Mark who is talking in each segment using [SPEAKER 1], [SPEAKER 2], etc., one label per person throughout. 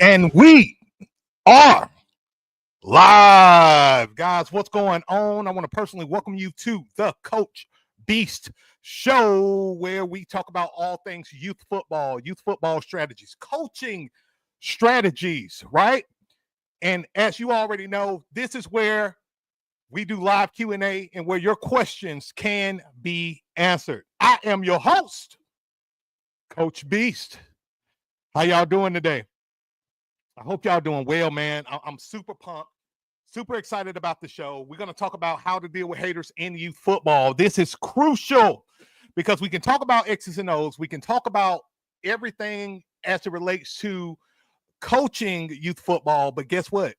[SPEAKER 1] And we are live. Guys, what's going on? I want to personally welcome you to the Coach Beast Show, where we talk about all things youth football strategies, coaching strategies, right? And as you already know, this is where we do live Q&A and where your questions can be answered. I am your host, Coach Beast. How y'all doing today? I hope y'all doing well, man. I'm super pumped, super excited about the show. We're going to talk about how to deal with haters in youth football. This is crucial because we can talk about X's and O's. We can talk about everything as it relates to coaching youth football. But guess what?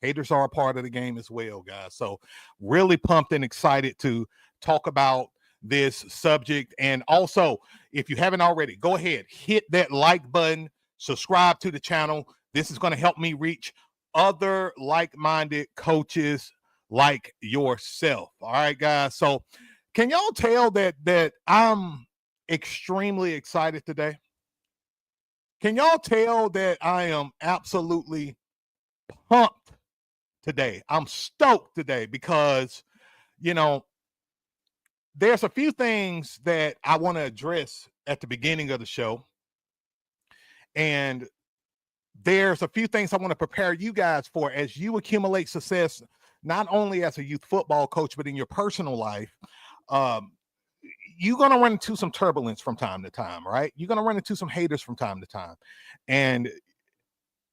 [SPEAKER 1] Haters are a part of the game as well, guys. So really pumped and excited to talk about this subject. And also, if you haven't already, go ahead, hit that like button, subscribe to the channel. This is going to help me reach other like-minded coaches like yourself. All right, guys. So can y'all tell that I'm extremely excited today? Can y'all tell that I am absolutely pumped today? I'm stoked today because, you know, there's a few things that I want to address at the beginning of the show. And there's a few things I want to prepare you guys for as you accumulate success, not only as a youth football coach, but in your personal life. You're going to run into some turbulence from time to time, right? You're going to run into some haters from time to time. And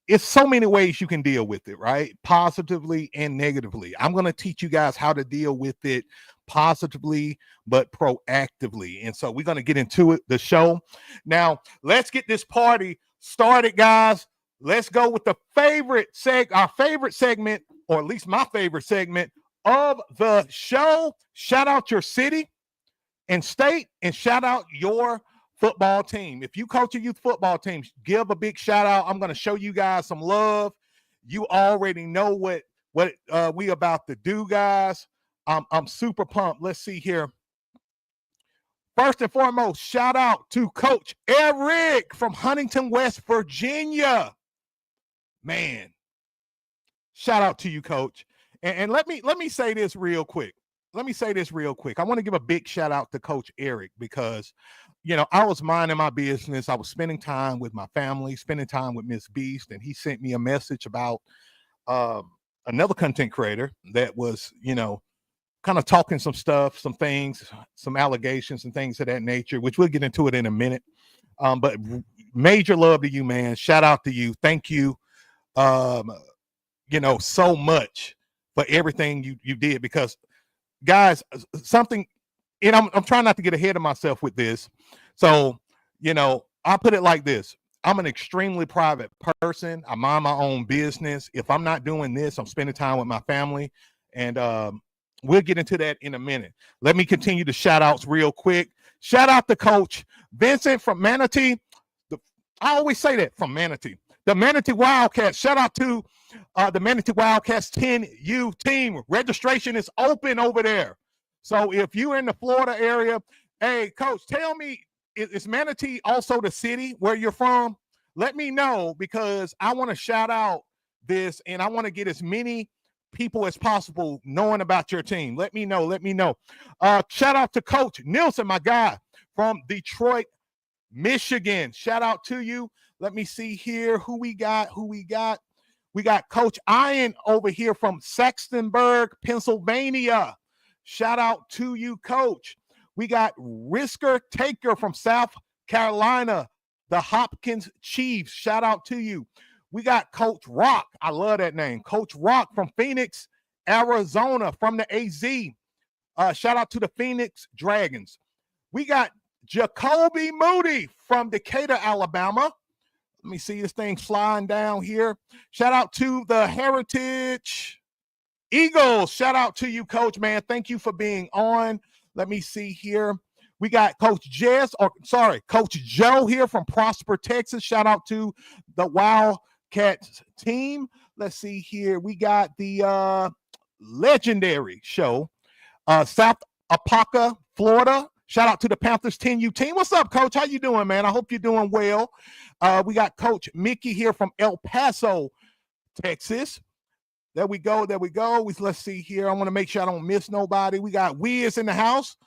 [SPEAKER 1] it's so many ways you can deal with it, right? Positively and negatively. I'm going to teach you guys how to deal with it positively, but proactively. And so we're going to get into it, the show. Now, let's get this party started, guys. Let's go with our favorite segment, or at least my favorite segment of the show. Shout out your city and state, and shout out your football team. If you coach a youth football team, give a big shout out. I'm going to show you guys some love. You already know what we about to do, guys. I'm super pumped. Let's see here. First and foremost, shout out to Coach Eric from Huntington, West Virginia. Man, shout out to you, Coach. And let me say this real quick. I want to give a big shout out to Coach Eric because, you know, I was minding my business. I was spending time with my family, spending time with Miss Beast, and he sent me a message about another content creator that was, you know, kind of talking some stuff, some things, some allegations and things of that nature, which we'll get into it in a minute. But major love to you, man. Shout out to you. Thank you. You know, so much for everything you did, because guys, something, and I'm trying not to get ahead of myself with this. So, you know, I put it like this. I'm an extremely private person. I mind my own business. If I'm not doing this, I'm spending time with my family. And we'll get into that in a minute. Let me continue the shout outs real quick. Shout out to Coach Vincent from Manatee. I always say that, from Manatee. The Manatee Wildcats. Shout out to the Manatee Wildcats 10U team. Registration is open over there. So if you're in the Florida area, hey, Coach, tell me, is Manatee also the city where you're from? Let me know, because I want to shout out this, and I want to get as many people as possible knowing about your team. Let me know. Shout out to Coach Nielsen, my guy from Detroit, Michigan. Shout out to you. Let me see here who we got. We got Coach Ian over here from Saxonburg, Pennsylvania. Shout out to you, Coach. We got Risker Taker from South Carolina, the Hopkins Chiefs. Shout out to you. We got Coach Rock. I love that name. Coach Rock from Phoenix, Arizona, from the AZ. Shout out to the Phoenix Dragons. We got Jacoby Moody from Decatur, Alabama. Let me see this thing flying down here. Shout out to the Heritage Eagles. Shout out to you, Coach, man. Thank you for being on. Let me see here. We got Coach Joe here from Prosper, Texas. Shout out to the Wildcats team. Let's see here. We got the legendary show, South Apopka, Florida. Shout out to the Panthers 10U team. What's up, Coach? How you doing, man? I hope you're doing well. We got Coach Mickey here from El Paso, Texas. There we go. Let's see here. I want to make sure I don't miss nobody. We got Wiz in the house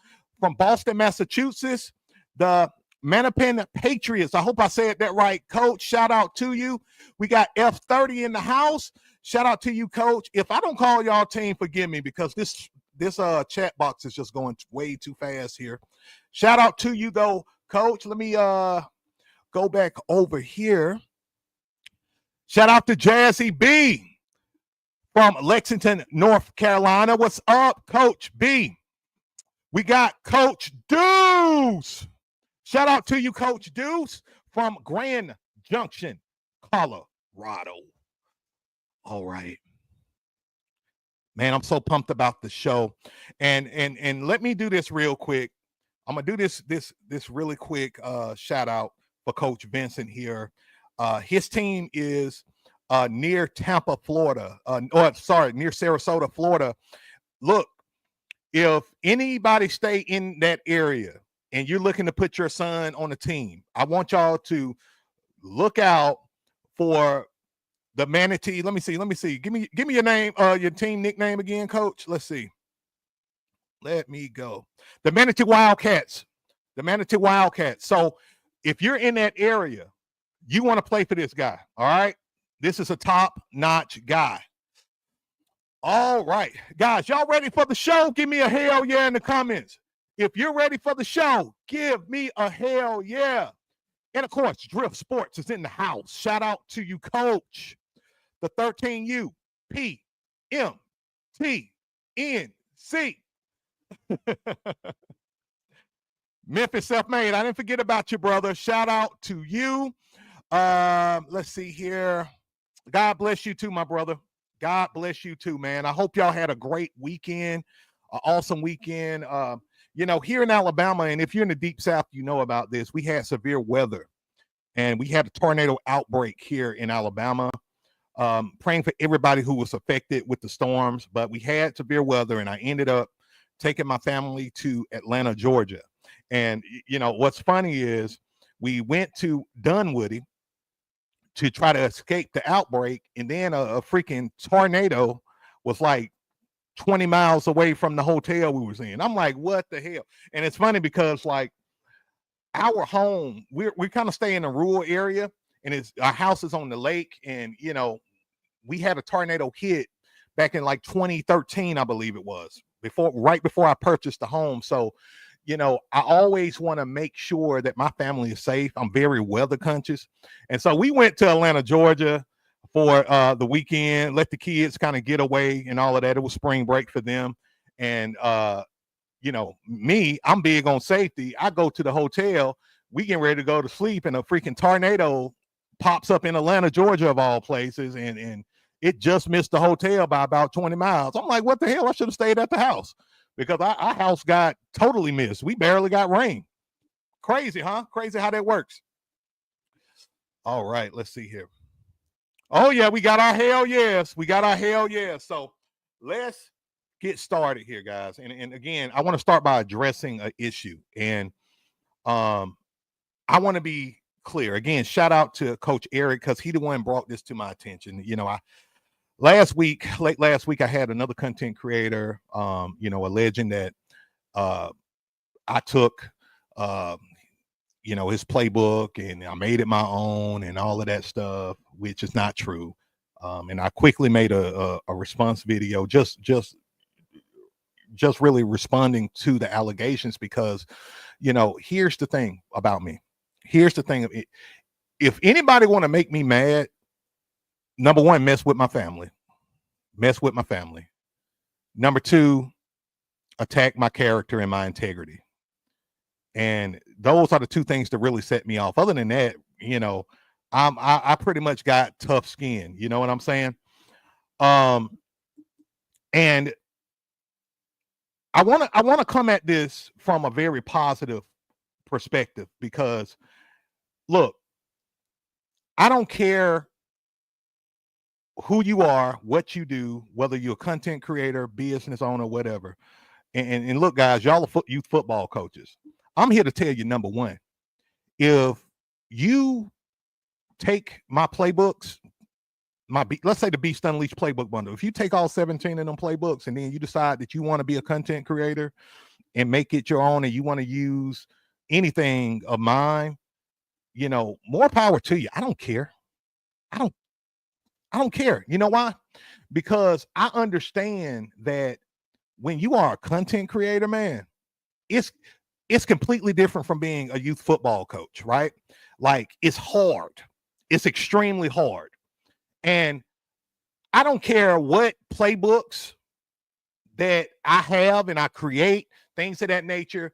[SPEAKER 1] from Boston, Massachusetts. The Manapin Patriots. I hope I said that right, Coach. Shout out to you. We got F30 in the house. Shout out to you, Coach. If I don't call y'all team, forgive me, because this chat box is just going way too fast here. Shout out to you, though, Coach. Let me go back over here. Shout out to Jazzy B from Lexington, North Carolina. What's up, Coach B? We got Coach Deuce. Shout out to you, Coach Deuce from Grand Junction, Colorado. All right. Man, I'm so pumped about the show. And let me do this real quick. I'm gonna do this really quick shout out for Coach Vincent here. His team is near Tampa, Florida. Near Sarasota, Florida. Look, if anybody stay in that area and you're looking to put your son on a team, I want y'all to look out for the Manatee. Let me see. Give me your name, your team nickname again, Coach. Let's see. Let me go. The Manatee Wildcats. So if you're in that area, you want to play for this guy. All right. This is a top-notch guy. All right, guys, y'all ready for the show? Give me a hell yeah in the comments. If you're ready for the show, give me a hell yeah. And of course, Drift Sports is in the house. Shout out to you, Coach. The 13U PMTNC. Memphis Self-Made. I didn't forget about you, brother. Shout out to you. Let's see here. God bless you too, my brother. God bless you too, man. I hope y'all had a great weekend, an awesome weekend. Here in Alabama, and if you're in the deep south, you know about this. We had severe weather, and we had a tornado outbreak here in Alabama. Praying for everybody who was affected with the storms, but we had severe weather, and I ended up taking my family to Atlanta, Georgia. And what's funny is we went to Dunwoody to try to escape the outbreak, and then a freaking tornado was like 20 miles away from the hotel we were in. I'm like, what the hell? And it's funny because like our home, we kind of stay in a rural area, and our house is on the lake, and we had a tornado hit back in like 2013, I believe it was, right before I purchased the home. So I always want to make sure that my family is safe. I'm very weather conscious. And so we went to Atlanta, Georgia for the weekend, let the kids kind of get away and all of that. It was spring break for them. And, me, I'm big on safety. I go to the hotel, we getting ready to go to sleep, and a freaking tornado pops up in Atlanta, Georgia, of all places. And it just missed the hotel by about 20 miles. I'm like, what the hell? I should have stayed at the house. Because our house got totally missed. We barely got rain. Crazy, huh? Crazy how that works. All right, let's see here. Oh, yeah, we got our hell yes. So let's get started here, guys. And again, I want to start by addressing an issue. And I want to be clear. Again, shout out to Coach Eric, because he the one brought this to my attention. Late last week, I had another content creator, a legend that I took, his playbook, and I made it my own and all of that stuff, which is not true. And I quickly made a response video, just really responding to the allegations, because, here's the thing about me. Here's the thing. If anybody want to make me mad, number one, mess with my family. Number two, attack my character and my integrity. And those are the two things that really set me off. Other than that, I pretty much got tough skin. You know what I'm saying? And I want to come at this from a very positive perspective, because look, I don't care who you are, what you do, whether you're a content creator, business owner, whatever. And look, guys, y'all are youth football coaches. I'm here to tell you, number one, if you take my playbooks, let's say the Beast Unleashed playbook bundle, if you take all 17 of them playbooks and then you decide that you want to be a content creator and make it your own and you want to use anything of mine, you know, more power to you. I don't care. I don't care. You know why? Because I understand that when you are a content creator, man, it's completely different from being a youth football coach, right? Like, it's hard. It's extremely hard. And I don't care what playbooks that I have and I create, things of that nature.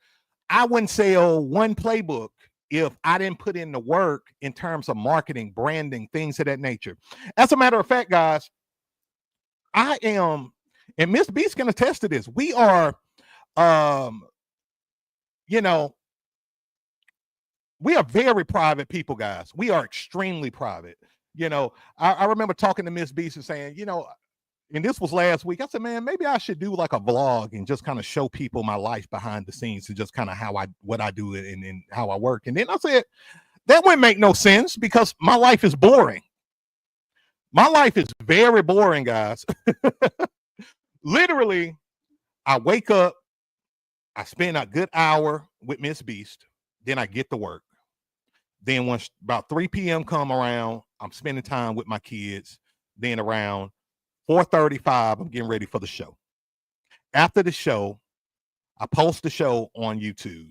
[SPEAKER 1] I wouldn't sell one playbook if I didn't put in the work in terms of marketing, branding, things of that nature. As a matter of fact, guys, I am, and Miss Beast can attest to this. We are, you know, we are very private people, guys. We are extremely private. You know, I remember talking to Miss Beast and saying, you know, and this was last week. I said, man, maybe I should do like a vlog and just kind of show people my life behind the scenes and just kind of what I do and how I work. And then I said, that wouldn't make no sense because my life is boring. My life is very boring, guys. Literally, I wake up, I spend a good hour with Miss Beast, then I get to work. Then once about 3 p.m. come around, I'm spending time with my kids. Then around 4:35, I'm getting ready for the show. After the show, I post the show on YouTube.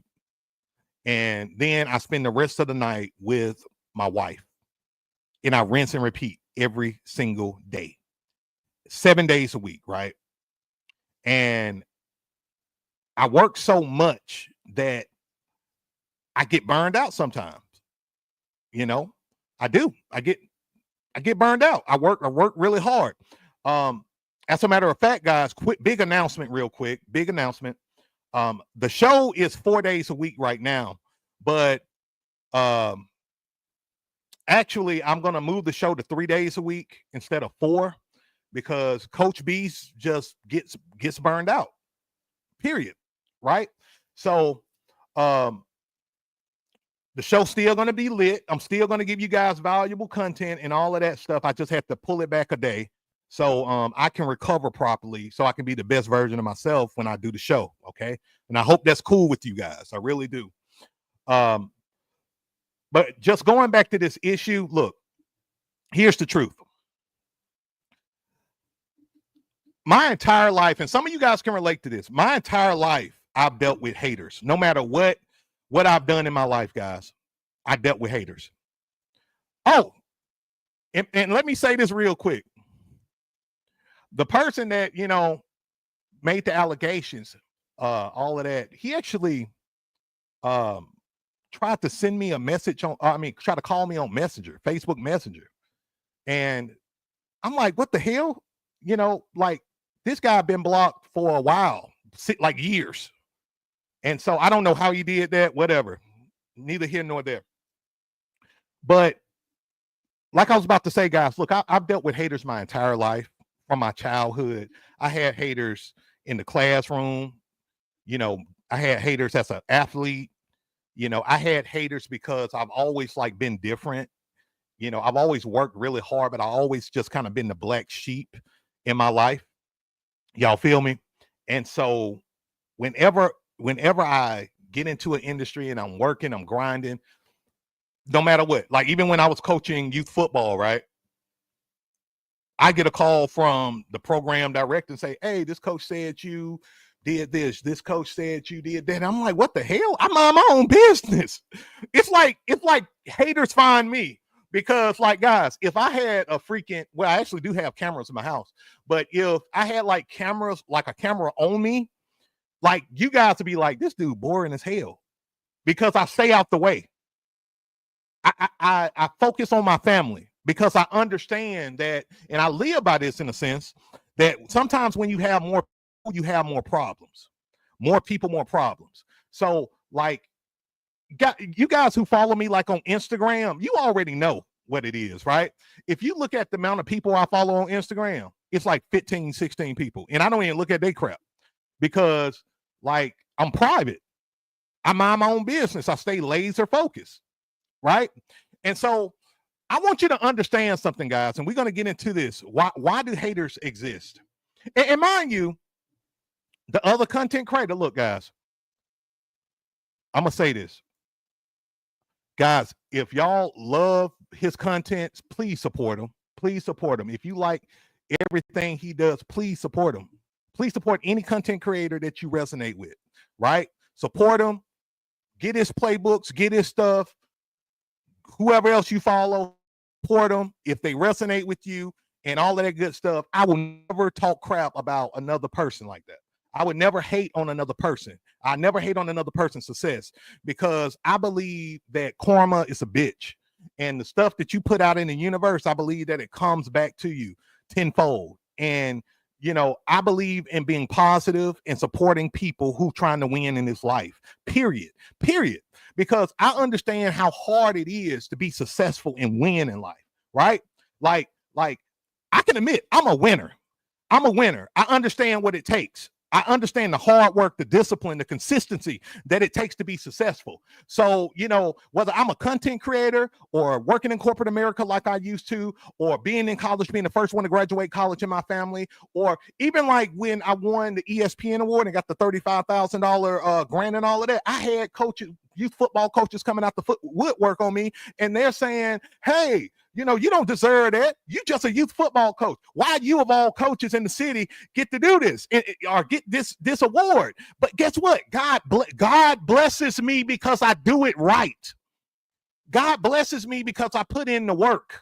[SPEAKER 1] And then I spend the rest of the night with my wife. And I rinse and repeat every single day. 7 days a week, right? And I work so much that I get burned out sometimes. You know, I do. I get burned out. I work really hard. As a matter of fact, guys, big announcement real quick. Big announcement. The show is 4 days a week right now, but actually I'm going to move the show to 3 days a week instead of 4 because Coach Beast just gets burned out. Period. Right? So, the show's still going to be lit. I'm still going to give you guys valuable content and all of that stuff. I just have to pull it back a day so I can recover properly so I can be the best version of myself when I do the show, okay? And I hope that's cool with you guys. I really do. But just going back to this issue, look, here's the truth. My entire life, and some of you guys can relate to this, my entire life, I've dealt with haters. No matter what I've done in my life, guys, I dealt with haters. Oh, and let me say this real quick. The person that, you know, made the allegations, all of that, he actually tried to send me a message on, try to call me on Messenger, Facebook Messenger. And I'm like, what the hell? You know, like, this guy been blocked for a while, like years. And so I don't know how he did that, whatever. Neither here nor there. But like I was about to say, guys, look, I've dealt with haters my entire life from my childhood. I had haters in the classroom. You know, I had haters as an athlete. You know, I had haters because I've always like been different. You know, I've always worked really hard, but I always just kind of been the black sheep in my life. Y'all feel me? And so whenever I get into an industry and I'm working, I'm grinding, no matter what, like even when I was coaching youth football, right? I get a call from the program director and say, hey, this coach said you did this. This coach said you did that. I'm like, what the hell? I mind my own business. It's like haters find me because, like, guys, if I had a freaking, well, I actually do have cameras in my house, but if I had like cameras, like a camera on me, like, you guys would be like, this dude boring as hell because I stay out the way. I focus on my family because I understand that, and I live by this in a sense that sometimes when you have more problems, more people, more problems. So like, you guys who follow me like on Instagram, you already know what it is, right? If you look at the amount of people I follow on Instagram, it's like 15, 16 people. And I don't even look at their crap because Like, I'm private. I mind my own business. I stay laser focused, right? And so I want you to understand something, guys, and we're going to get into this. Why do haters exist? And mind you, the other content creator, look, guys, I'm going to say this. Guys, if y'all love his content, please support him. Please support him. If you like everything he does, please support him. Please support any content creator that you resonate with, right? Support him. Get his playbooks, get his stuff. Whoever else you follow, support them if they resonate with you and all of that good stuff. I will never talk crap about another person like that. I would never hate on another person. I never hate on another person's success because I believe that karma is a bitch. And the stuff that you put out in the universe, I believe that it comes back to you tenfold. And, you know, I believe in being positive and supporting people who trying to win in this life, period. Because I understand how hard it is to be successful and win in life, right? Like I can admit I'm a winner. I understand what it takes. I understand the hard work, the discipline, the consistency that it takes to be successful. So, you know, whether I'm a content creator or working in corporate America like I used to, or being in college, being the first one to graduate college in my family, or even like when I won the ESPN award and got the $35,000 grant and all of that, I had coaches, youth football coaches coming out the woodwork on me, and they're saying, hey, you know, you don't deserve that. You just a youth football coach. Why you of all coaches in the city get to do this or get this award? But guess what? God blesses me because I do it right. God blesses me because I put in the work.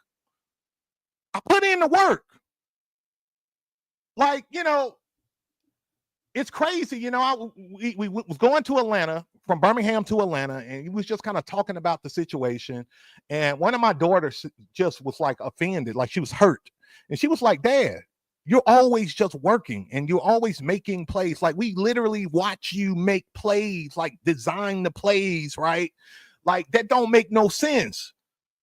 [SPEAKER 1] Like, you know, it's crazy. You know, we was going to Atlanta, from Birmingham to Atlanta, and he was just kind of talking about the situation. And one of my daughters just was like offended, like she was hurt. And she was like, Dad, you're always just working and you're always making plays. Like, we literally watch you make plays, like design the plays, right? Like, that don't make no sense.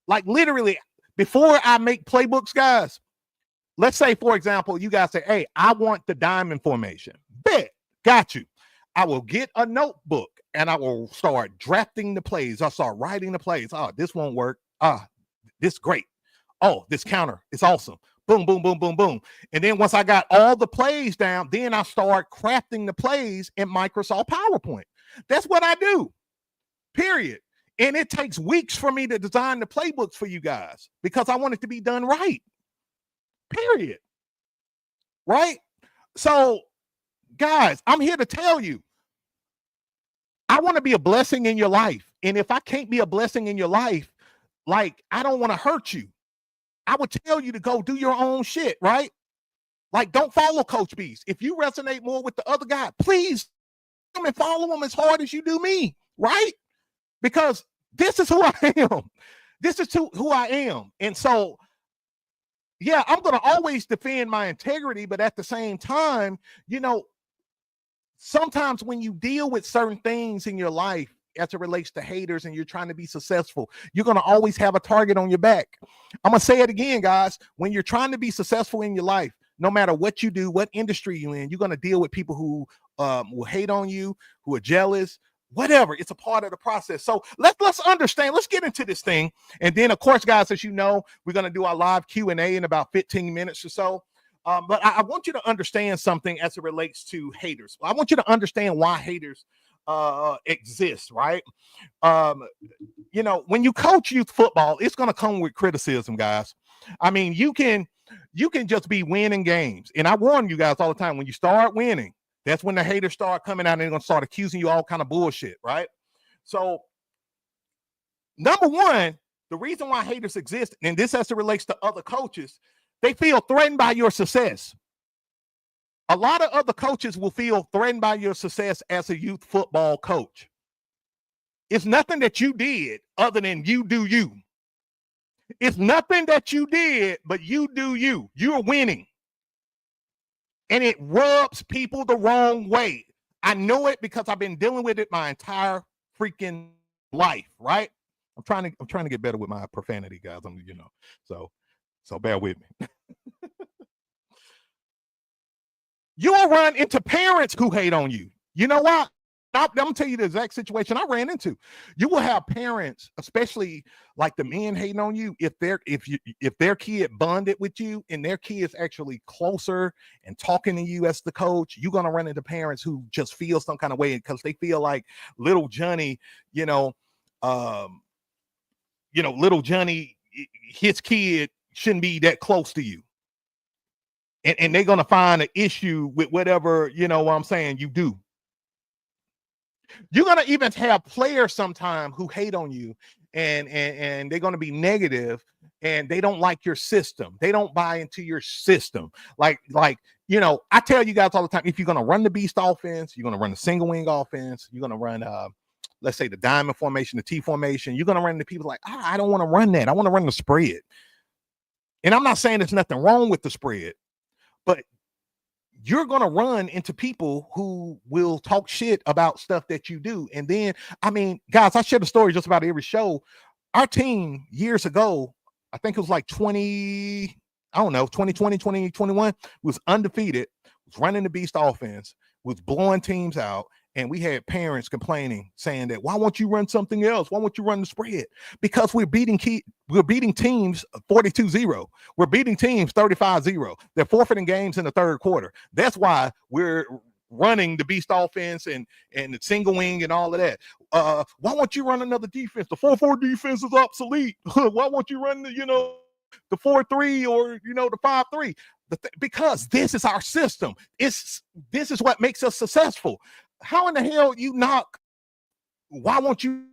[SPEAKER 1] Like, literally, before I make playbooks, guys, let's say, for example, you guys say, hey, I want the diamond formation. Bet, got you. I will get a notebook and I will start drafting the plays. I'll start writing the plays. Oh, this won't work. This is great. Oh, this counter is awesome. Boom, boom, boom, boom, boom. And then once I got all the plays down, then I start crafting the plays in Microsoft PowerPoint. That's what I do, period. And it takes weeks for me to design the playbooks for you guys because I want it to be done right, period. Right? So, guys, I'm here to tell you, I want to be a blessing in your life. And if I can't be a blessing in your life, like, I don't want to hurt you. I would tell you to go do your own shit, right? Like, don't follow Coach Beast. If you resonate more with the other guy, please come and follow him as hard as you do me, right? Because this is who I am. This is who I am. And so, yeah, I'm going to always defend my integrity, but at the same time, you know, sometimes when you deal with certain things in your life as it relates to haters and you're trying to be successful, you're going to always have a target on your back. I'm going to say it again, guys. When you're trying to be successful in your life, no matter what you do, what industry you're in, you're going to deal with people who will hate on you, who are jealous, whatever. It's a part of the process. So let's understand. Let's get into this thing. And then, of course, guys, as you know, we're going to do our live Q&A in about 15 minutes or so. But I want you to understand something as it relates to haters. I want you to understand why haters exist, right? You know, when you coach youth football, it's going to come with criticism, guys. I mean, you can just be winning games. And I warn you guys all the time, when you start winning, that's when the haters start coming out and they're going to start accusing you all kind of bullshit, right? So, number one, the reason why haters exist, and this as it relates to other coaches, they feel threatened by your success. A lot of other coaches will feel threatened by your success as a youth football coach. It's nothing that you did other than you do you. It's nothing that you did, but you do you. You're winning. And it rubs people the wrong way. I know it because I've been dealing with it my entire freaking life, right? I'm trying to get better with my profanity, guys. So bear with me. You'll run into parents who hate on you. You know what? I'm gonna tell you the exact situation I ran into. You will have parents, especially like the men hating on you, if their kid bonded with you and their kid is actually closer and talking to you as the coach, you're gonna run into parents who just feel some kind of way because they feel like little Johnny, you know, um, little Johnny, his kid shouldn't be that close to you. And they're gonna find an issue with whatever, what I'm saying, you do. You're gonna even have players sometime who hate on you and they're gonna be negative and they don't like your system. They don't buy into your system. Like, I tell you guys all the time, if you're gonna run the beast offense, you're gonna run the single wing offense, you're gonna run let's say the diamond formation, the T formation, you're gonna run into people like, I don't want to run that. I want to run the spread. And I'm not saying there's nothing wrong with the spread, but you're going to run into people who will talk shit about stuff that you do. And then, guys, I share the story just about every show. Our team years ago, I think it was like 2020, 2021, was undefeated, was running the beast offense, was blowing teams out. And we had parents complaining, saying that, why won't you run something else? Why won't you run the spread? Because we're beating teams 42-0. We're beating teams 35-0. They're forfeiting games in the third quarter. That's why we're running the beast offense and the single wing and all of that. Why won't you run another defense? The 4-4 defense is obsolete. Why won't you run the 4-3 or the 5-3? Because this is our system. This is what makes us successful. How in the hell you knock? Why won't you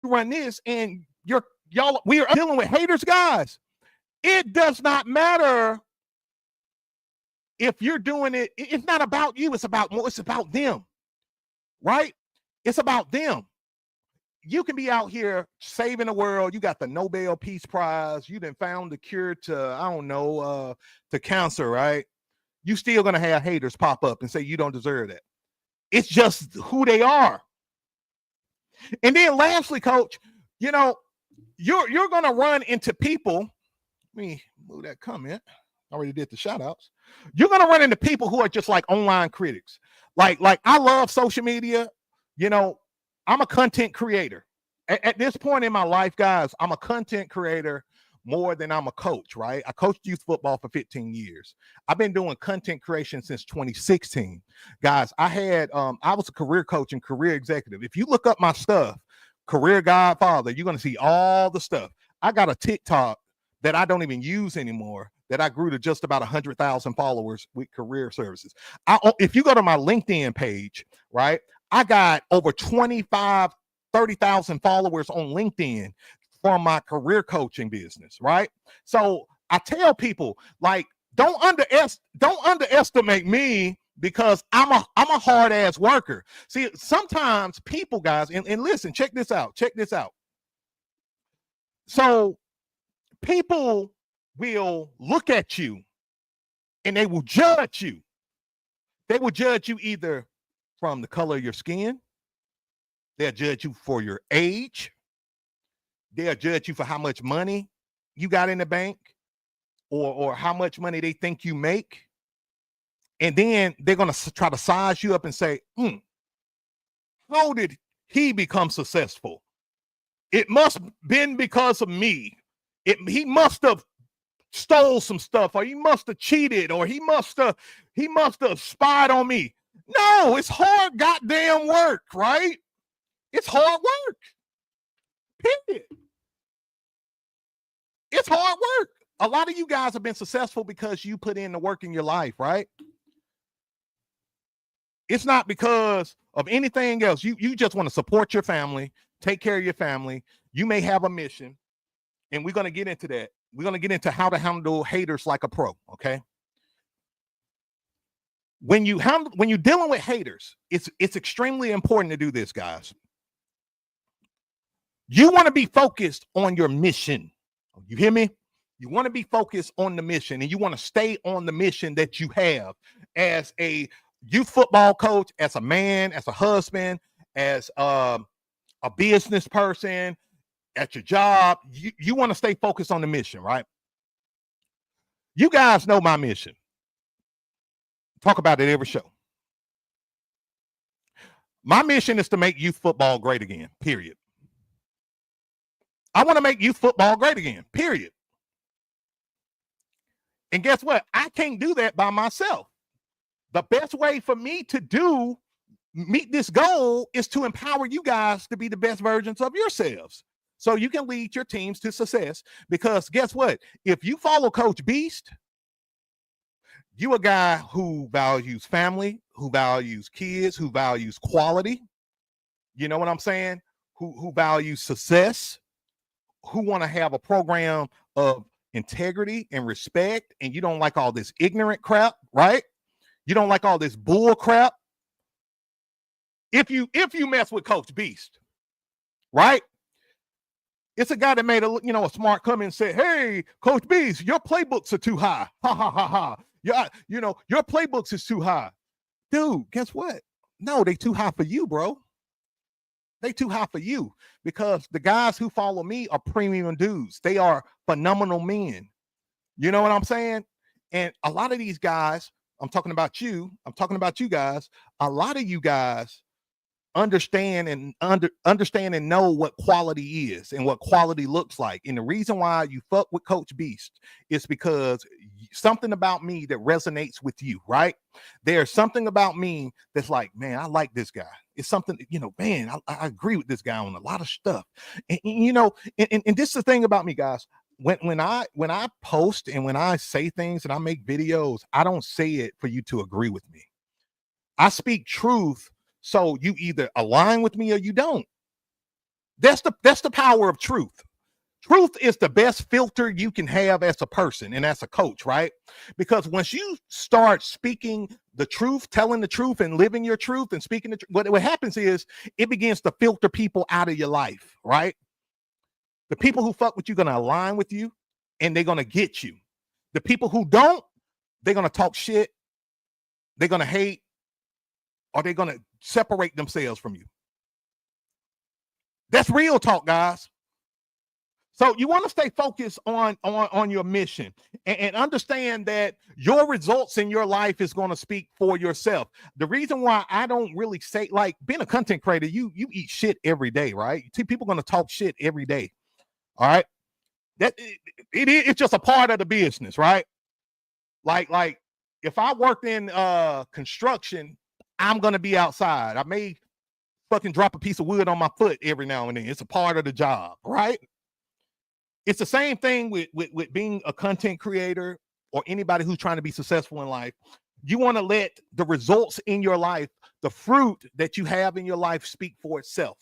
[SPEAKER 1] run this? And we are dealing with haters, guys. It does not matter if you're doing it. It's not about you. It's about them, right? It's about them. You can be out here saving the world. You got the Nobel Peace Prize. You done found the cure to, to cancer, right? You still going to have haters pop up and say you don't deserve that. It's just who they are. And then lastly, coach, you're going to run into people. Let me move that comment. I already did the shout outs. You're going to run into people who are just like online critics. Like I love social media. I'm a content creator. At this point in my life, guys, I'm a content creator more than I'm a coach, right? I coached youth football for 15 years. I've been doing content creation since 2016. Guys, I was a career coach and career executive. If you look up my stuff, Career Godfather, you're going to see all the stuff. I got a TikTok that I don't even use anymore that I grew to just about 100,000 followers with career services. If you go to my LinkedIn page, right, I got over 30,000 followers on LinkedIn from my career coaching business, right? So I tell people, like, don't underestimate me because I'm a hard ass worker. See, sometimes people, guys, and listen, check this out. So people will look at you and they will judge you. They will judge you either from the color of your skin. They'll judge you for your age. They'll judge you for how much money you got in the bank or how much money they think you make. And then they're going to try to size you up and say, how did he become successful? It must have been because of me. He must have stole some stuff, or he must have cheated, or he must have spied on me. No, it's hard goddamn work, right? It's hard work. Period. It's hard work. A lot of you guys have been successful because you put in the work in your life, right? It's not because of anything else. You just want to support your family, take care of your family. You may have a mission, and we're going to get into that. We're going to get into how to handle haters like a pro, okay? When you're dealing with haters, it's extremely important to do this, guys. You want to be focused on your mission. You hear me? You want to be focused on the mission, and you want to stay on the mission that you have as a youth football coach, as a man, as a husband, as a business person, at your job. You want to stay focused on the mission, right? You guys know my mission. Talk about it every show. My mission is to make youth football great again, period. I want to make youth football great again, period. And guess what? I can't do that by myself. The best way for me to meet this goal is to empower you guys to be the best versions of yourselves so you can lead your teams to success. Because guess what? If you follow Coach Beast, you a guy who values family, who values kids, who values quality. You know what I'm saying? Who values success, who want to have a program of integrity and respect, and you don't like all this ignorant crap, right? You don't like all this bull crap. If you mess with Coach Beast, right? It's a guy that made a smart comment and said, "Hey, Coach Beast, your playbooks are too high." Ha ha ha ha. Yeah, your playbooks is too high. Dude, guess what? No, they too high for you, bro. They too high for you, because the guys who follow me are premium dudes. They are phenomenal men. You know what I'm saying? And a lot of these guys, I'm talking about you guys. A lot of you guys understand and know what quality is and what quality looks like. And the reason why you fuck with Coach Beast is because something about me that resonates with you, right? There's something about me that's like, man, I like this guy. It's something, man, I agree with this guy on a lot of stuff. And this is the thing about me, guys. When I post and when I say things and I make videos, I don't say it for you to agree with me. I speak truth. So you either align with me or you don't. That's the power of truth. Truth is the best filter you can have as a person and as a coach, right? Because once you start speaking the truth, telling the truth and living your truth and speaking the truth, what happens is it begins to filter people out of your life, right? The people who fuck with you are going to align with you and they're going to get you. The people who don't, they're going to talk shit. They're going to hate, or they're going to separate themselves from you. That's real talk, guys. So you want to stay focused on your mission and understand that your results in your life is going to speak for yourself. The reason why I don't really say, like, being a content creator, you eat shit every day, right? You see, people going to talk shit every day. All right. It's just a part of the business, right? Like if I worked in construction, I'm going to be outside. I may fucking drop a piece of wood on my foot every now and then. It's a part of the job, right? It's the same thing with being a content creator or anybody who's trying to be successful in life. You want to let the results in your life, the fruit that you have in your life, speak for itself.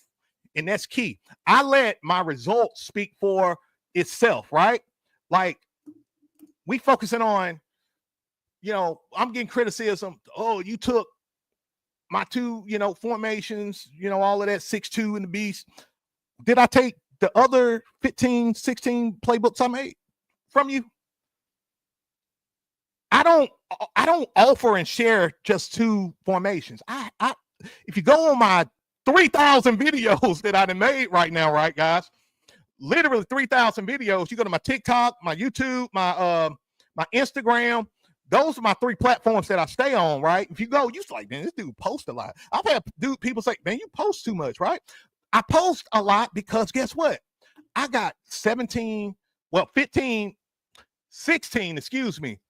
[SPEAKER 1] And that's key. I let my results speak for itself, right? Like, we focusing on, I'm getting criticism. Oh, you took my two, formations, all of that 6-2 in the beast. Did I take the other 15, 16 playbooks I made from you? I don't offer and share just two formations. If you go on my 3,000 videos that I done made right now, right, guys? Literally 3,000 videos. You go to my TikTok, my YouTube, my Instagram. Those are my three platforms that I stay on, right? If you go, you're like, man, this dude posts a lot. I've had people say, man, you post too much, right? I post a lot because guess what? I got 16,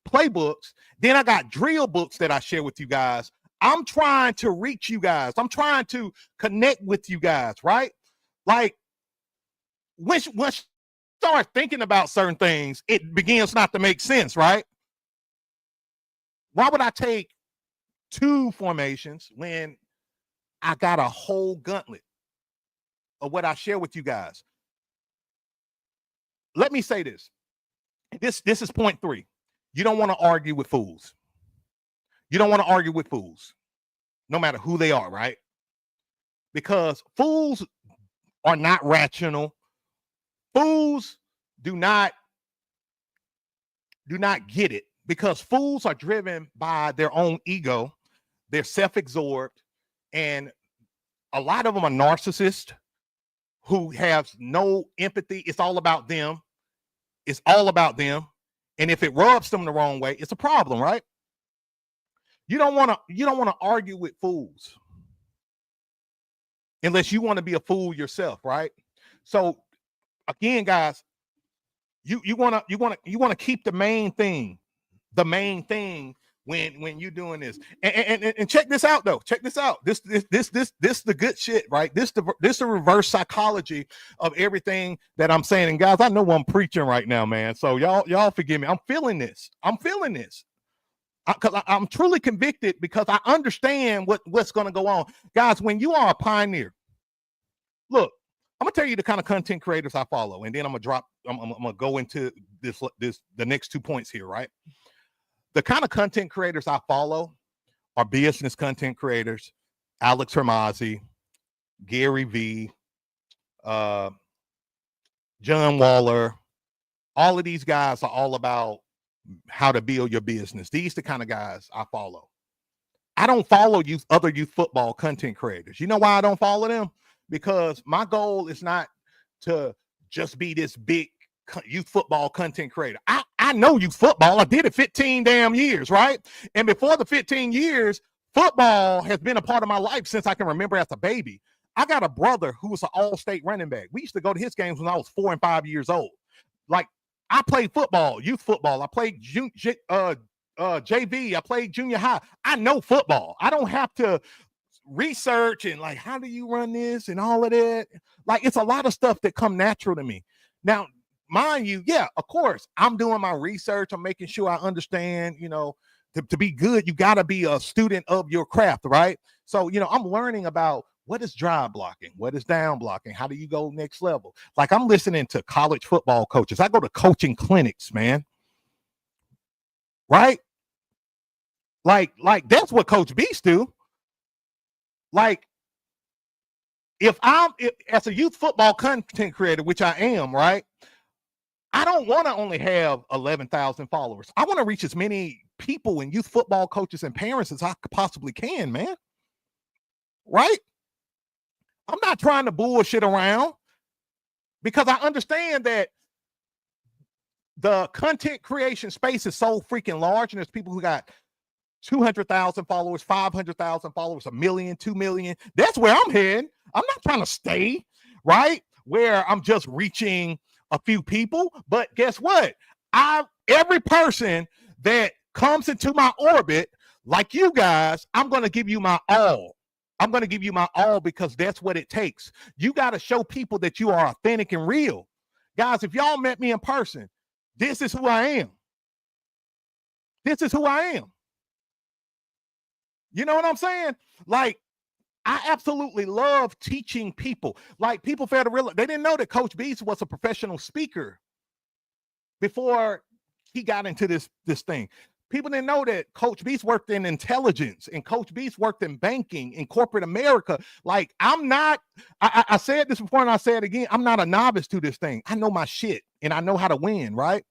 [SPEAKER 1] playbooks. Then I got drill books that I share with you guys. I'm trying to reach you guys. I'm trying to connect with you guys, right? Like, once you start thinking about certain things, it begins not to make sense, right? Why would I take two formations when I got a whole gauntlet of what I share with you guys? Let me say this. This is point 3. You don't want to argue with fools. You don't want to argue with fools, no matter who they are, right? Because fools are not rational. Fools do not get it, because fools are driven by their own ego. They're self-absorbed, and a lot of them are narcissists who have no empathy. It's all about them. It's all about them. And if it rubs them the wrong way, it's a problem, right? You don't want to argue with fools unless you want to be a fool yourself, right? So again, guys, you want to keep the main thing when you're doing this. And check this out though. Check this out. This the good shit, right? This the reverse psychology of everything that I'm saying. And guys, I know I'm preaching right now, man. So y'all forgive me. I'm feeling this. Because I'm truly convicted, because I understand what's going to go on. Guys, when you are a pioneer, look, I'm gonna tell you the kind of content creators I follow, and then I'm gonna go into the next 2 points here, right? The kind of content creators I follow are business content creators, Alex Hermazzi, Gary V, John Waller. All of these guys are all about how to build your business. These the kind of guys I follow. I don't follow other youth football content creators. You know why I don't follow them? Because my goal is not to just be this big youth football content creator. I know youth football. I did it 15 damn years, right? And before the 15 years, football has been a part of my life since I can remember as a baby. I got a brother who was an all-state running back. We used to go to his games when I was 4 and 5 years old. Like, I played football, youth football. I played JV. I played junior high. I know football. I don't have to research and like, how do you run this and all of that? Like, it's a lot of stuff that come natural to me. Now, mind you, yeah, of course, I'm doing my research. I'm making sure I understand, to be good, you got to be a student of your craft, right? So, I'm learning about what is drive blocking, what is down blocking, how do you go next level? Like, I'm listening to college football coaches. I go to coaching clinics, man. Right? Like that's what Coach Beast do. Like, if as a youth football content creator, which I am, right? I don't want to only have 11,000 followers. I want to reach as many people and youth football coaches and parents as I possibly can, man. Right? I'm not trying to bullshit around, because I understand that the content creation space is so freaking large, and there's people who got 200,000 followers, 500,000 followers, 1 million, 2 million. That's where I'm heading. I'm not trying to stay, right, where I'm just reaching a few people. But guess what? Every person that comes into my orbit, like you guys, I'm going to give you my all. I'm going to give you my all, because that's what it takes. You got to show people that you are authentic and real. Guys, if y'all met me in person, this is who I am. This is who I am. You know what I'm saying? Like, I absolutely love teaching people. Like, people fail to realize, they didn't know that Coach Beast was a professional speaker before he got into this thing. People didn't know that Coach Beast worked in intelligence, and Coach Beast worked in banking in corporate America. Like, I said this before and I say it again, I'm not a novice to this thing. I know my shit and I know how to win, right?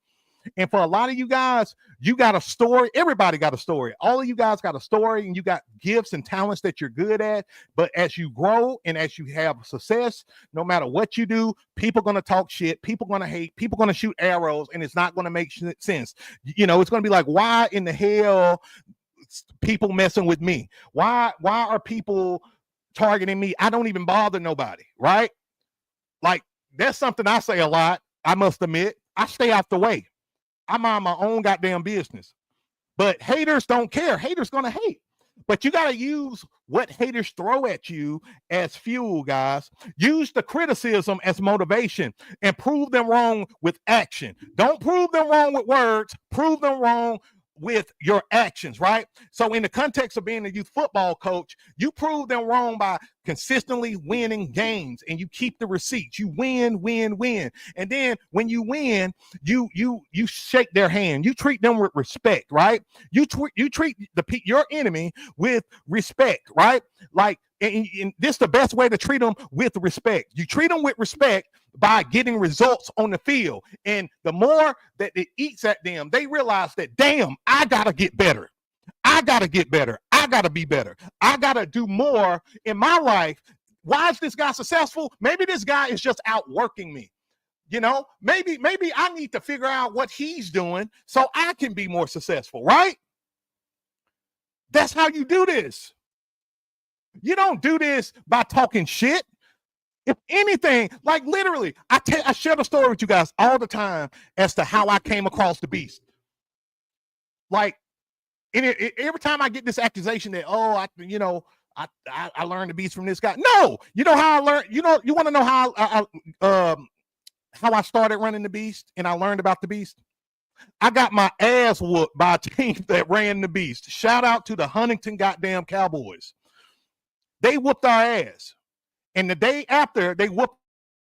[SPEAKER 1] And for a lot of you guys, you got a story. Everybody got a story. All of you guys got a story, and you got gifts and talents that you're good at. But as you grow and as you have success, no matter what you do, people are going to talk shit. People are going to hate. People are going to shoot arrows, and it's not going to make sense. It's going to be like, why in the hell people messing with me? Why are people targeting me? I don't even bother nobody, right? Like, that's something I say a lot. I must admit, I stay out the way. I mind my own goddamn business. But haters don't care. Haters gonna hate. But you gotta use what haters throw at you as fuel, guys. Use the criticism as motivation and prove them wrong with action. Don't prove them wrong with words. Prove them wrong with your actions, right? So in the context of being a youth football coach, you prove them wrong by consistently winning games, and you keep the receipts. You win. And then when you win, you shake their hand. You treat them with respect, right? You treat your enemy with respect, right? Like, and this is the best way to treat them, with respect. You treat them with respect by getting results on the field. And the more that it eats at them, they realize that, damn, I got to get better. I got to get better. I got to be better. I got to do more in my life. Why is this guy successful? Maybe this guy is just outworking me. Maybe I need to figure out what he's doing so I can be more successful, right? That's how you do this. You don't do this by talking shit. If anything, like literally, I share the story with you guys all the time as to how I came across the beast. Like, every time I get this accusation that, oh, I learned the beast from this guy. No, you know how I learned. You want to know how I started running the beast and I learned about the beast. I got my ass whooped by a team that ran the beast. Shout out to the Huntington goddamn Cowboys. They whooped our ass. And the day after they whooped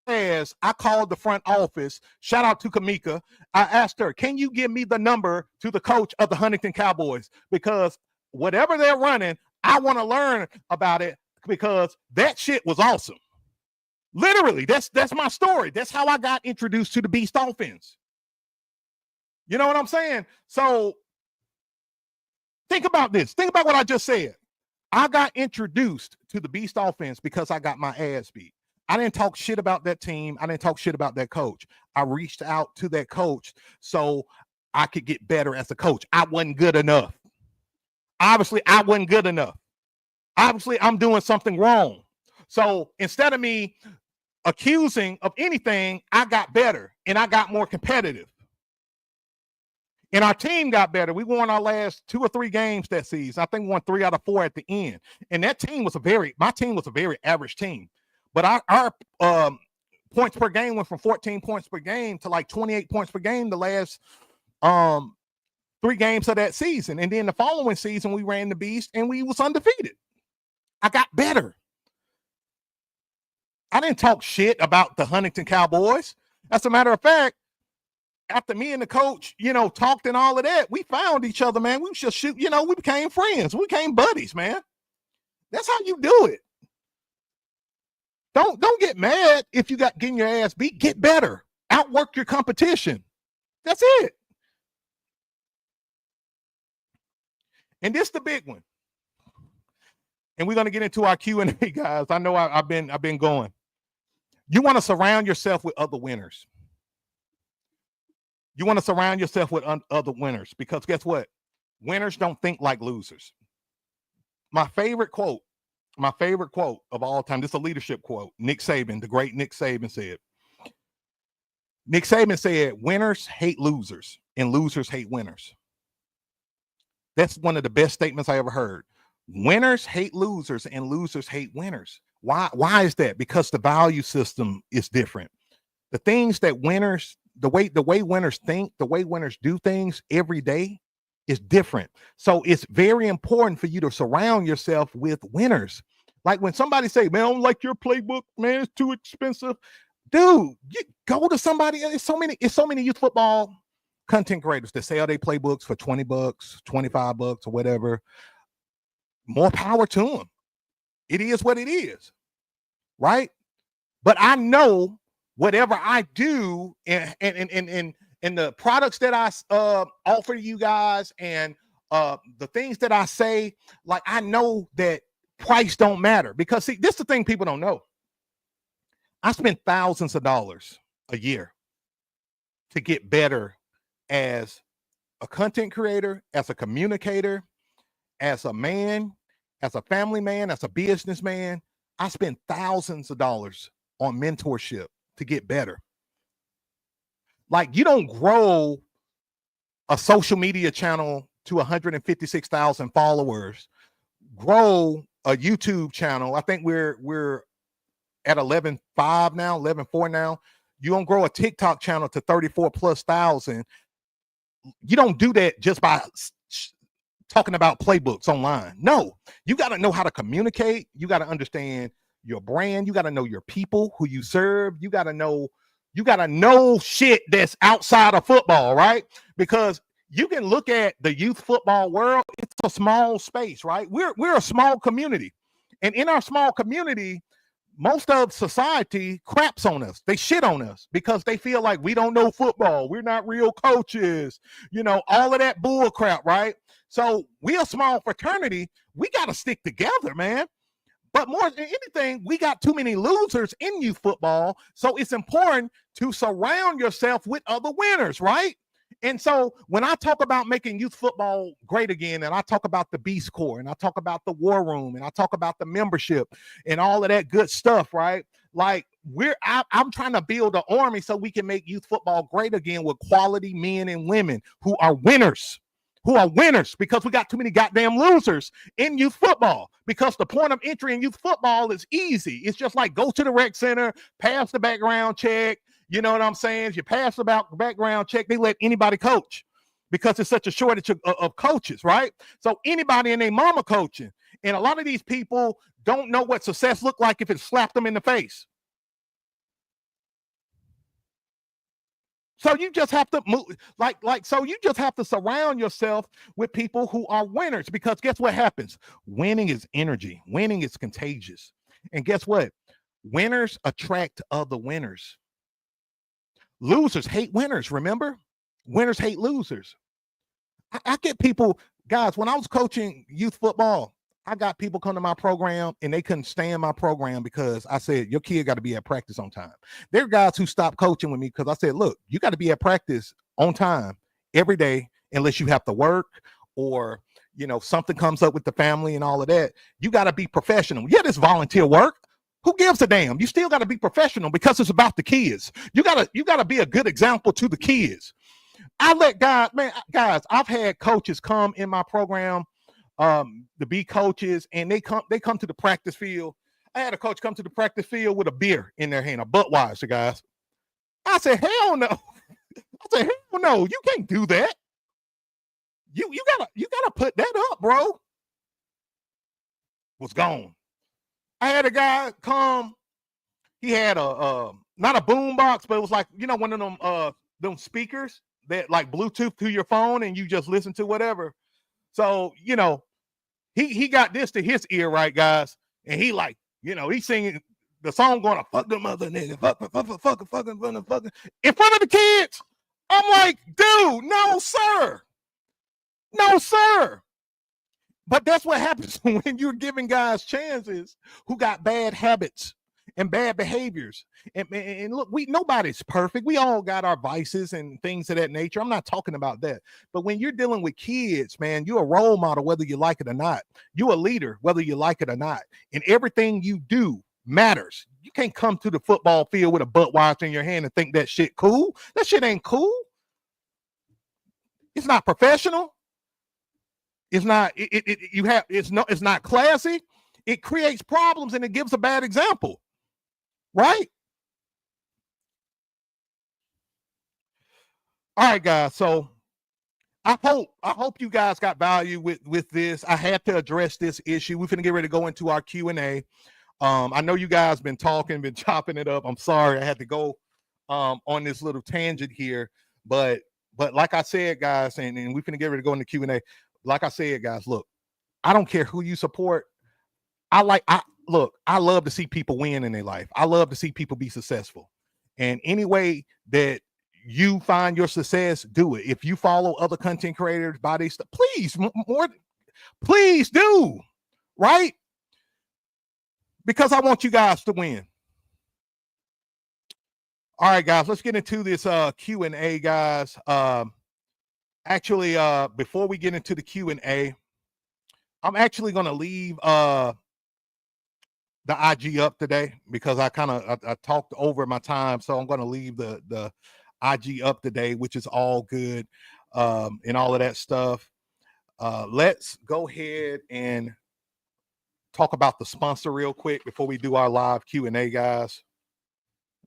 [SPEAKER 1] our ass, I called the front office. Shout out to Kamika. I asked her, can you give me the number to the coach of the Huntington Cowboys? Because whatever they're running, I want to learn about it because that shit was awesome. Literally, that's my story. That's how I got introduced to the beast offense. You know what I'm saying? So think about this. Think about what I just said. I got introduced to the beast offense because I got my ass beat. I didn't talk shit about that team. I didn't talk shit about that coach. I reached out to that coach so I could get better as a coach. I wasn't good enough. Obviously, I wasn't good enough. Obviously, I'm doing something wrong. So instead of me accusing of anything, I got better and I got more competitive. And our team got better. We won our last 2 or 3 games that season. I think we won 3 out of 4 at the end. And that team was my team was a very average team. But our points per game went from 14 points per game to like 28 points per game the last 3 games of that season. And then the following season, we ran the beast and we was undefeated. I got better. I didn't talk shit about the Huntington Cowboys. As a matter of fact, after me and the coach, talked and all of that, we found each other, man. We just shoot, we became friends. We became buddies, man. That's how you do it. Don't get mad if you got getting your ass beat. Get better. Outwork your competition. That's it. And this is the big one. And we're going to get into our Q&A, guys. I know I've been going. You want to surround yourself with other winners. You want to surround yourself with other winners because guess what? Winners don't think like losers. My favorite quote of all time, this is a leadership quote. Nick Saban, the great Nick Saban said, winners hate losers and losers hate winners. That's one of the best statements I ever heard. Winners hate losers and losers hate winners. Why is that? Because the value system is different. The things that winners, the way winners think, the way winners do things every day is different. So it's very important for you to surround yourself with winners. Like when somebody say, man, I don't like your playbook, man, it's too expensive. Dude, go to somebody. It's so many youth football content creators that sell their playbooks for $20, $25 or whatever. More power to them. It is what it is. Right? But I know whatever I do and the products that I offer you guys and the things that I say, like I know that price don't matter because see, this is the thing people don't know. I spend thousands of dollars a year to get better as a content creator, as a communicator, as a man, as a family man, as a businessman. I spend thousands of dollars on mentorship to get better. Like you don't grow a social media channel to 156,000 followers, grow a YouTube channel. I think we're at 11.5 now, 11.4 now. You don't grow a TikTok channel to 34,000+. You don't do that just by talking about playbooks online. No, you got to know how to communicate. You got to understand your brand. You got to know your people who you serve. You got to know shit that's outside of football, right? Because you can look at the youth football world. It's a small space, right? We're a small community. And in our small community, most of society craps on us. They shit on us because they feel like we don't know football. We're not real coaches, all of that bull crap, right? So we're a small fraternity. We got to stick together, man. But more than anything, we got too many losers in youth football. So it's important to surround yourself with other winners, right? And so when I talk about making youth football great again, and I talk about the Beast Corps, and I talk about the War Room, and I talk about the membership and all of that good stuff, right? Like I'm trying to build an army so we can make youth football great again with quality men and women who are winners. Because we got too many goddamn losers in youth football. Because the point of entry in youth football is easy. It's just like go to the rec center, pass the background check. You know what I'm saying? If you pass the background check, they let anybody coach because it's such a shortage of coaches, right? So anybody and their mama coaching. And a lot of these people don't know what success look like if it slapped them in the face. So you just have to move, so you just have to surround yourself with people who are winners, because guess what happens? Winning is energy. Winning is contagious. And guess what? Winners attract other winners. Losers hate winners, remember? Winners hate losers. I get people, guys, when I was coaching youth football, I got people come to my program and they couldn't stand my program because I said, your kid got to be at practice on time. There are guys who stopped coaching with me because I said, look, you got to be at practice on time every day unless you have to work or, you know, something comes up with the family and all of that. You got to be professional. Yeah, this volunteer work. Who gives a damn? You still got to be professional because it's about the kids. You gotta be a good example to the kids. I let guys, I've had coaches come in my program, to be coaches, and they come to the practice field. I had a coach come to the practice field with a beer in their hand, a Budweiser, guys. I said, hell no. You can't do that. You gotta put that up, bro. Was gone. I had a guy come. He had a not a boom box, but it was like, you know, one of them speakers that like Bluetooth to your phone and you just listen to whatever. So, you know, he got this to his ear, right, guys? And he like, you know, he's singing the song going to fuck the mother nigga, fuck in front of the kids. I'm like, dude, no, sir. No, sir. But that's what happens when you're giving guys chances who got bad habits and bad behaviors. And look, nobody's perfect. We all got our vices and things of that nature. I'm not talking about that. But when you're dealing with kids, man, you're a role model, whether you like it or not. You're a leader, whether you like it or not. And everything you do matters. You can't come to the football field with a Budweiser in your hand and think that shit cool. That shit ain't cool. It's not professional. It's not, it's not classy. It creates problems and it gives a bad example. Right? All right, guys. So I hope you guys got value with this. I had to address this issue. We're gonna get ready to go into our Q&A. I know you guys been talking, been chopping it up. I'm sorry I had to go on this little tangent here, but like I said, guys, and we're gonna get ready to go into Q&A. Like I said, guys, look, I don't care who you support. I love to see people win in their life. I love to see people be successful. And any way that you find your success, do it. If you follow other content creators, buy their stuff, please do. Right? Because I want you guys to win. All right, guys, let's get into this Q&A, guys. Actually, before we get into the Q&A, I'm actually going to leave the IG up today because I talked over my time. So I'm going to leave the IG up today, which is all good and all of that stuff. Let's go ahead and talk about the sponsor real quick before we do our live Q&A, guys.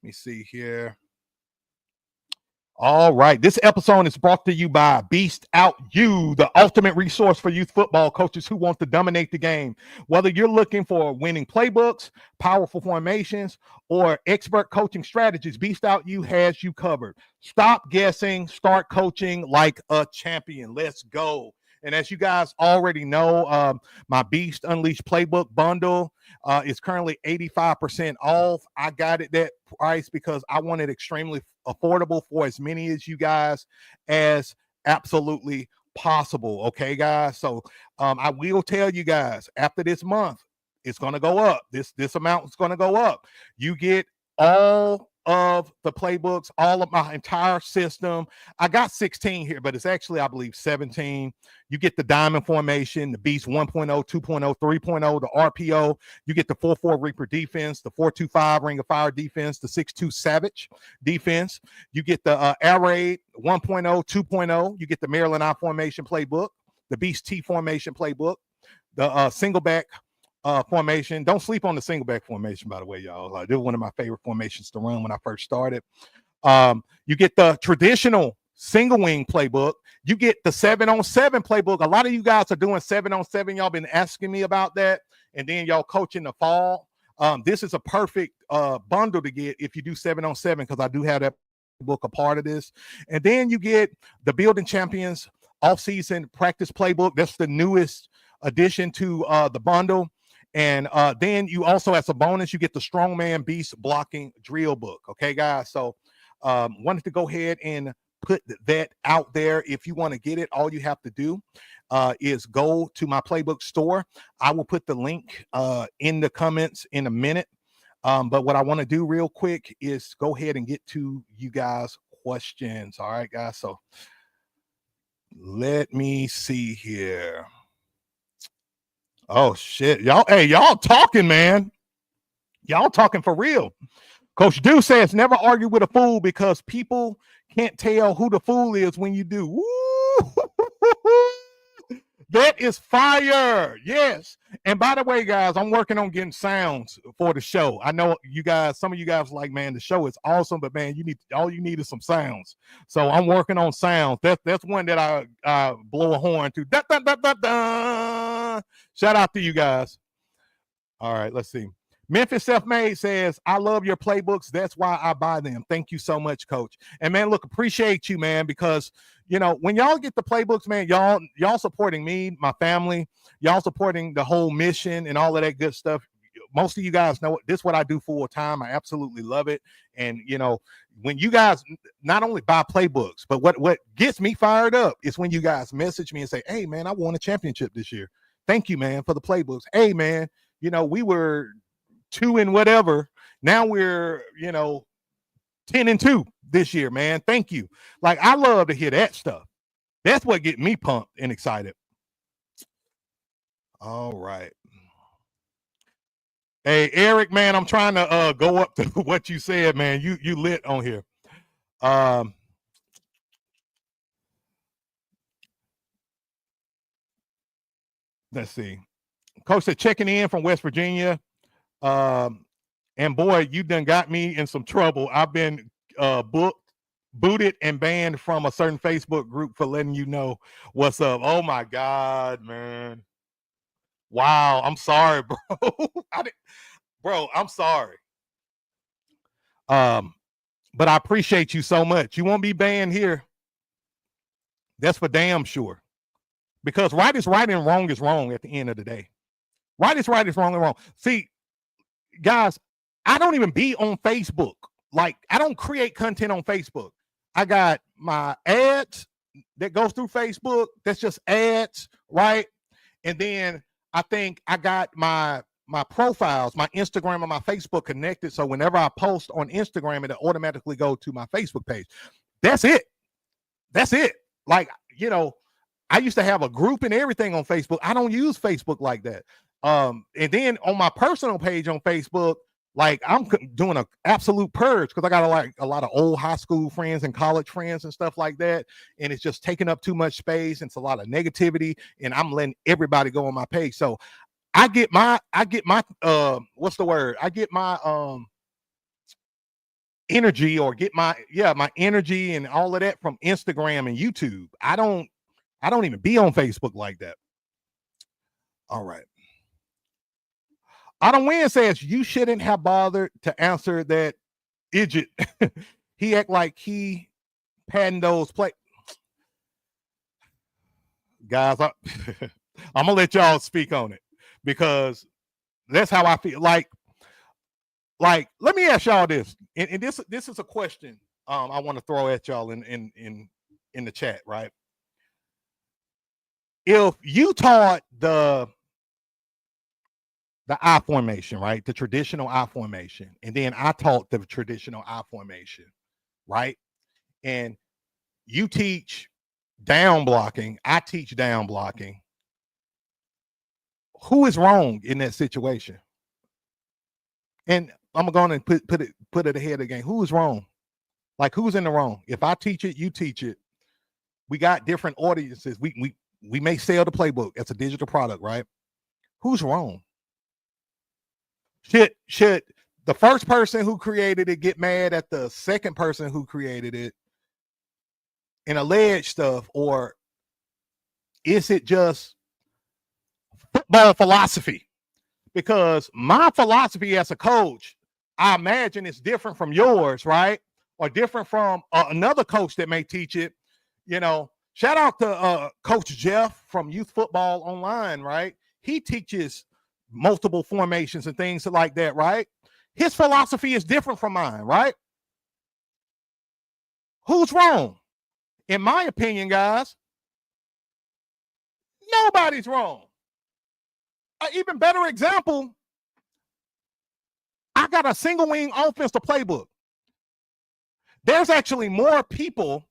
[SPEAKER 1] Let me see here. All right. This episode is brought to you by Beast Out You, the ultimate resource for youth football coaches who want to dominate the game. Whether you're looking for winning playbooks, powerful formations, or expert coaching strategies, Beast Out You has you covered. Stop guessing, start coaching like a champion. Let's go. And as you guys already know, my Beast Unleashed Playbook bundle is currently 85% off. I got it that price because I want it extremely affordable for as many as you guys as absolutely possible. Okay, guys? So I will tell you guys, after this month, it's going to go up. This amount is going to go up. You get all of the playbooks, all of my entire system. I got 16 here, but it's actually, I believe, 17. You get the diamond formation, the beast 1.0, 2.0, 3.0, the RPO. You get the 4-4 Reaper defense, the 4-2-5 Ring of Fire defense, the 6-2 Savage defense. You get the Air Raid 1.0, 2.0. You get the Maryland I formation playbook, the Beast T formation playbook, the single back formation. Don't sleep on the single back formation, by the way, y'all. Like, this is one of my favorite formations to run when I first started. You get the traditional single wing playbook. You get the 7-on-7 playbook. A lot of you guys are doing 7-on-7. Y'all been asking me about that, and then y'all coach in the fall. This is a perfect bundle to get if you do 7-on-7, because I do have that book a part of this. And then you get the Building Champions off-season practice playbook. That's the newest addition to the bundle. And then you also, as a bonus, you get the Strongman Beast blocking drill book. Okay, guys. So wanted to go ahead and put that out there. If you want to get it, all you have to do is go to my playbook store. I will put the link in the comments in a minute. But what I want to do real quick is go ahead and get to you guys' questions. All right, guys. So let me see here. Oh shit, y'all! Hey, y'all talking, man. Y'all talking for real. Coach Du says never argue with a fool, because people can't tell who the fool is when you do. Woo! That is fire. Yes. And by the way, guys, I'm working on getting sounds for the show. I know you guys, some of you guys like, man, the show is awesome, but man, all you need is some sounds. So I'm working on sounds. That's one that I blow a horn to. Da, da, da, da, da. Shout out to you guys. All right, let's see. Memphis Self-Made says, I love your playbooks. That's why I buy them. Thank you so much, Coach. And man, look, appreciate you, man, because you know, when y'all get the playbooks, man, y'all supporting me, my family, y'all supporting the whole mission and all of that good stuff. Most of you guys know this is what I do full time. I absolutely love it. And you know, when you guys not only buy playbooks, but what gets me fired up is when you guys message me and say, hey man, I won a championship this year. Thank you, man, for the playbooks. Hey man, you know, we were 2 and whatever. Now we're, you know, 10-2 this year, man. Thank you. Like, I love to hear that stuff. That's what gets me pumped and excited. All right. Hey, Eric, man, I'm trying to go up to what you said, man. You lit on here. Let's see. Coach said checking in from West Virginia. And boy, you done got me in some trouble. I've been booted and banned from a certain Facebook group for letting you know what's up. Oh my God, man. Wow. I'm sorry, bro. Bro, I'm sorry. But I appreciate you so much. You won't be banned here. That's for damn sure. Because right is right and wrong is wrong at the end of the day. Right is right is wrong and wrong. See, guys, I don't even be on Facebook. Like, I don't create content on Facebook. I got my ads that goes through Facebook. That's just ads, right? And then I think I got my profiles, my Instagram and my Facebook connected. So whenever I post on Instagram, it'll automatically go to my Facebook page. That's it. That's it. Like, you know, I used to have a group and everything on Facebook. I don't use Facebook like that. And then on my personal page on Facebook, like, I'm doing an absolute purge because I got a lot of old high school friends and college friends and stuff like that. And it's just taking up too much space. And it's a lot of negativity. And I'm letting everybody go on my page. So I get my what's the word? I get my energy, or get my energy and all of that from Instagram and YouTube. I don't even be on Facebook like that. All right. Adam Wynn says you shouldn't have bothered to answer that idiot. He act like he padding those play. Guys, I'm gonna let y'all speak on it because that's how I feel. Like, let me ask y'all this, and this is a question I want to throw at y'all in the chat, right? If you taught the the I formation, right? The traditional I formation. And then I taught the traditional I formation, right? And you teach down blocking. I teach down blocking. Who is wrong in that situation? And I'm going to put it ahead again. Who is wrong? Like, who's in the wrong? If I teach it, you teach it. We got different audiences. We may sell the playbook. It's a digital product, right? Who's wrong? Should the first person who created it get mad at the second person who created it and allege stuff, or is it just football philosophy? Because my philosophy as a coach, I imagine it's different from yours, right? Or different from another coach that may teach it. You know, shout out to Coach Jeff from Youth Football Online, right? He teaches multiple formations and things like that, right? His philosophy is different from mine, right? Who's wrong? In my opinion, guys, nobody's wrong. An even better example, I got a single wing offensive playbook. There's actually more people.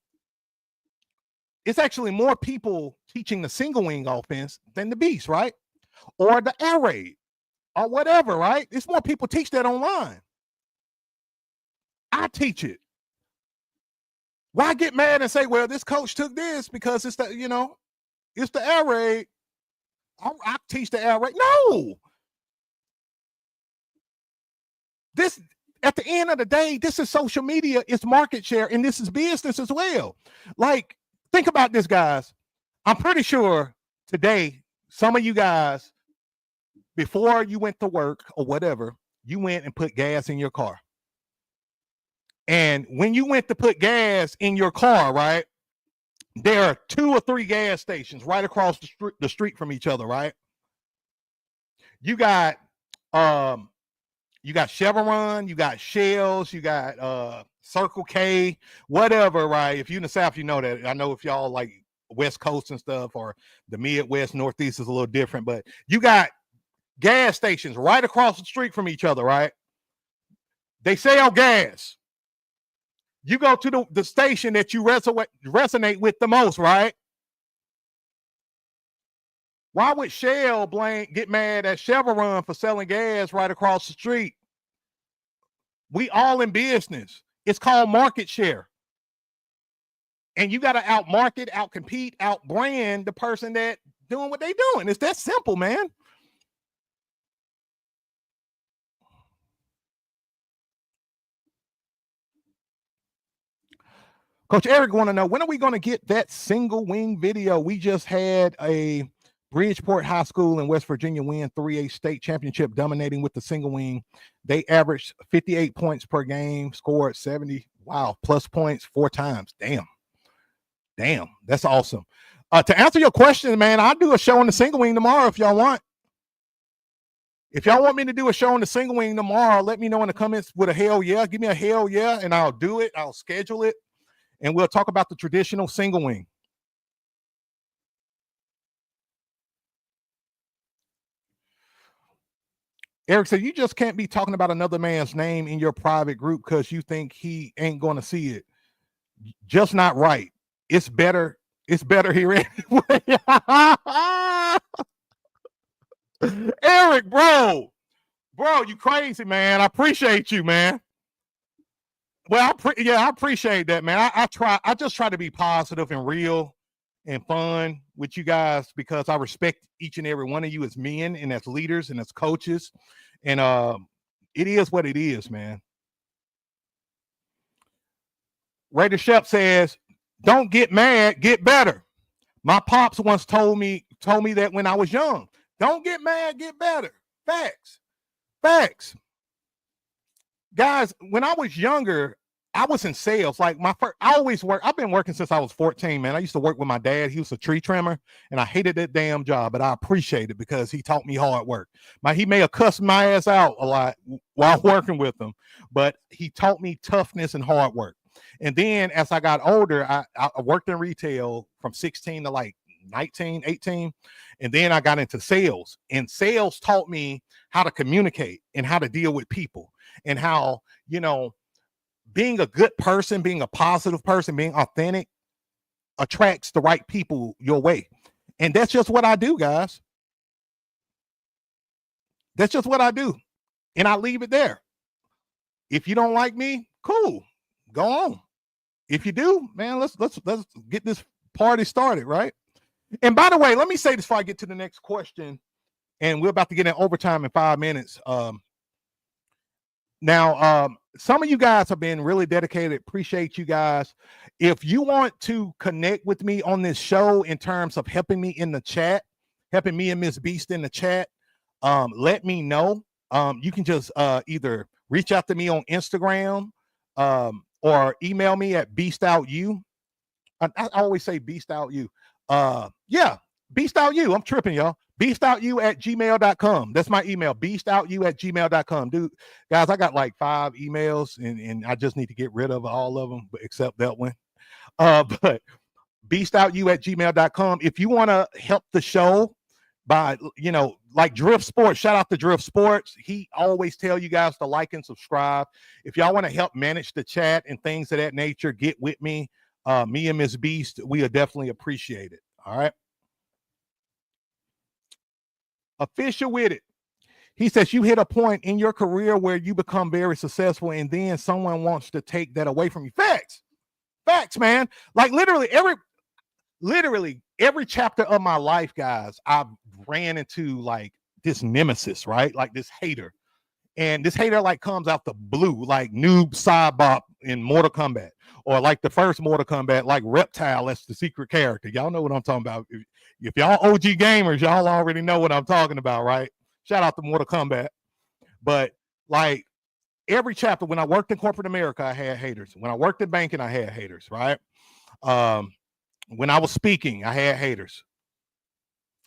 [SPEAKER 1] It's actually more people teaching the single wing offense than the beast, right? Or the air raid or whatever, right? It's more people teach that online. I teach it. Why get mad and say, well, this coach took this because it's the, you know, it's the air raid. I teach the air raid. No. This, at the end of the day, this is social media, it's market share, and this is business as well. Like, think about this, guys. I'm pretty sure today, some of you guys, before you went to work or whatever, you went and put gas in your car. And when you went to put gas in your car, right, there are 2 or 3 gas stations right across the street from each other, right? You got Chevron, you got Shells, you got Circle K, whatever, right? If you're in the South, you know that. I know if y'all like West Coast and stuff, or the Midwest, Northeast is a little different, but you got gas stations right across the street from each other, right? They sell gas. You go to the station that you resonate with the most, right? Why would Shell get mad at Chevron for selling gas right across the street? We all in business. It's called market share. And you got to outmarket, outcompete, outbrand the person that doing what they doing. It's that simple, man. Coach Eric want to know, when are we going to get that single wing video? We just had a Bridgeport High School in West Virginia win 3A state championship, dominating with the single wing. They averaged 58 points per game, scored 70, plus points 4 times. Damn, that's awesome. To answer your question, man, I'll do a show on the single wing tomorrow if y'all want. If y'all want me to do a show on the single wing tomorrow, let me know in the comments with a hell yeah. Give me a hell yeah, and I'll do it. I'll schedule it, and we'll talk about the traditional single wing. Eric said, you just can't be talking about another man's name in your private group because you think he ain't going to see it. Just not right. It's better here anyway. Eric, bro, you crazy, man. I appreciate you, man. Well, I appreciate that, man. I just try to be positive and real and fun with you guys because I respect each and every one of you as men and as leaders and as coaches. And it is what it is, man. Raider Shep says, don't get mad, get better. My pops once told me that when I was young. Don't get mad, get better. Facts. Guys, when I was younger, I was in sales. Like I've been working since I was 14, man. I used to work with my dad. He was a tree trimmer, and I hated that damn job, but I appreciate it because he taught me hard work. He may have cussed my ass out a lot while working with him, but he taught me toughness and hard work. And then as I got older, I worked in retail from 16 to like 19, 18. And then I got into sales, and sales taught me how to communicate and how to deal with people, and how, you know, being a good person, being a positive person, being authentic attracts the right people your way. And that's just what I do, guys. That's just what I do. And I leave it there. If you don't like me, cool. Go on. If you do, man, let's get this party started, right? And by the way, let me say this before I get to the next question. And we're about to get in overtime in 5 minutes. Now, some of you guys have been really dedicated. Appreciate you guys. If you want to connect with me on this show in terms of helping me in the chat, helping me and Miss Beast in the chat, let me know. You can just either reach out to me on Instagram or email me at beastoutyou. I always say beastoutyou. Yeah, beastoutyou. I'm tripping, y'all. beastoutyou@gmail.com. That's my email, beastoutyou@gmail.com. Dude, guys, I got like 5 emails, and I just need to get rid of all of them, except that one. But beastoutyou@gmail.com. If you want to help the show by, you know, like Drift Sports, shout out to Drift Sports. He always tell you guys to like and subscribe. If y'all want to help manage the chat and things of that nature, get with me. Me and Miss Beast, we are definitely appreciate it. All right. Official with it. He says you hit a point in your career where you become very successful, and then someone wants to take that away from you. Facts, man. Like literally every chapter of my life, guys, I've ran into like this nemesis, right? Like this hater. And this hater like comes out the blue, like Noob Saibot in Mortal Kombat, or like the first Mortal Kombat, like Reptile. That's the secret character. Y'all know what I'm talking about. If y'all OG gamers, y'all already know what I'm talking about, right? Shout out to Mortal Kombat. But like every chapter, when I worked in corporate America, I had haters. When I worked in banking, I had haters, right? When I was speaking, I had haters.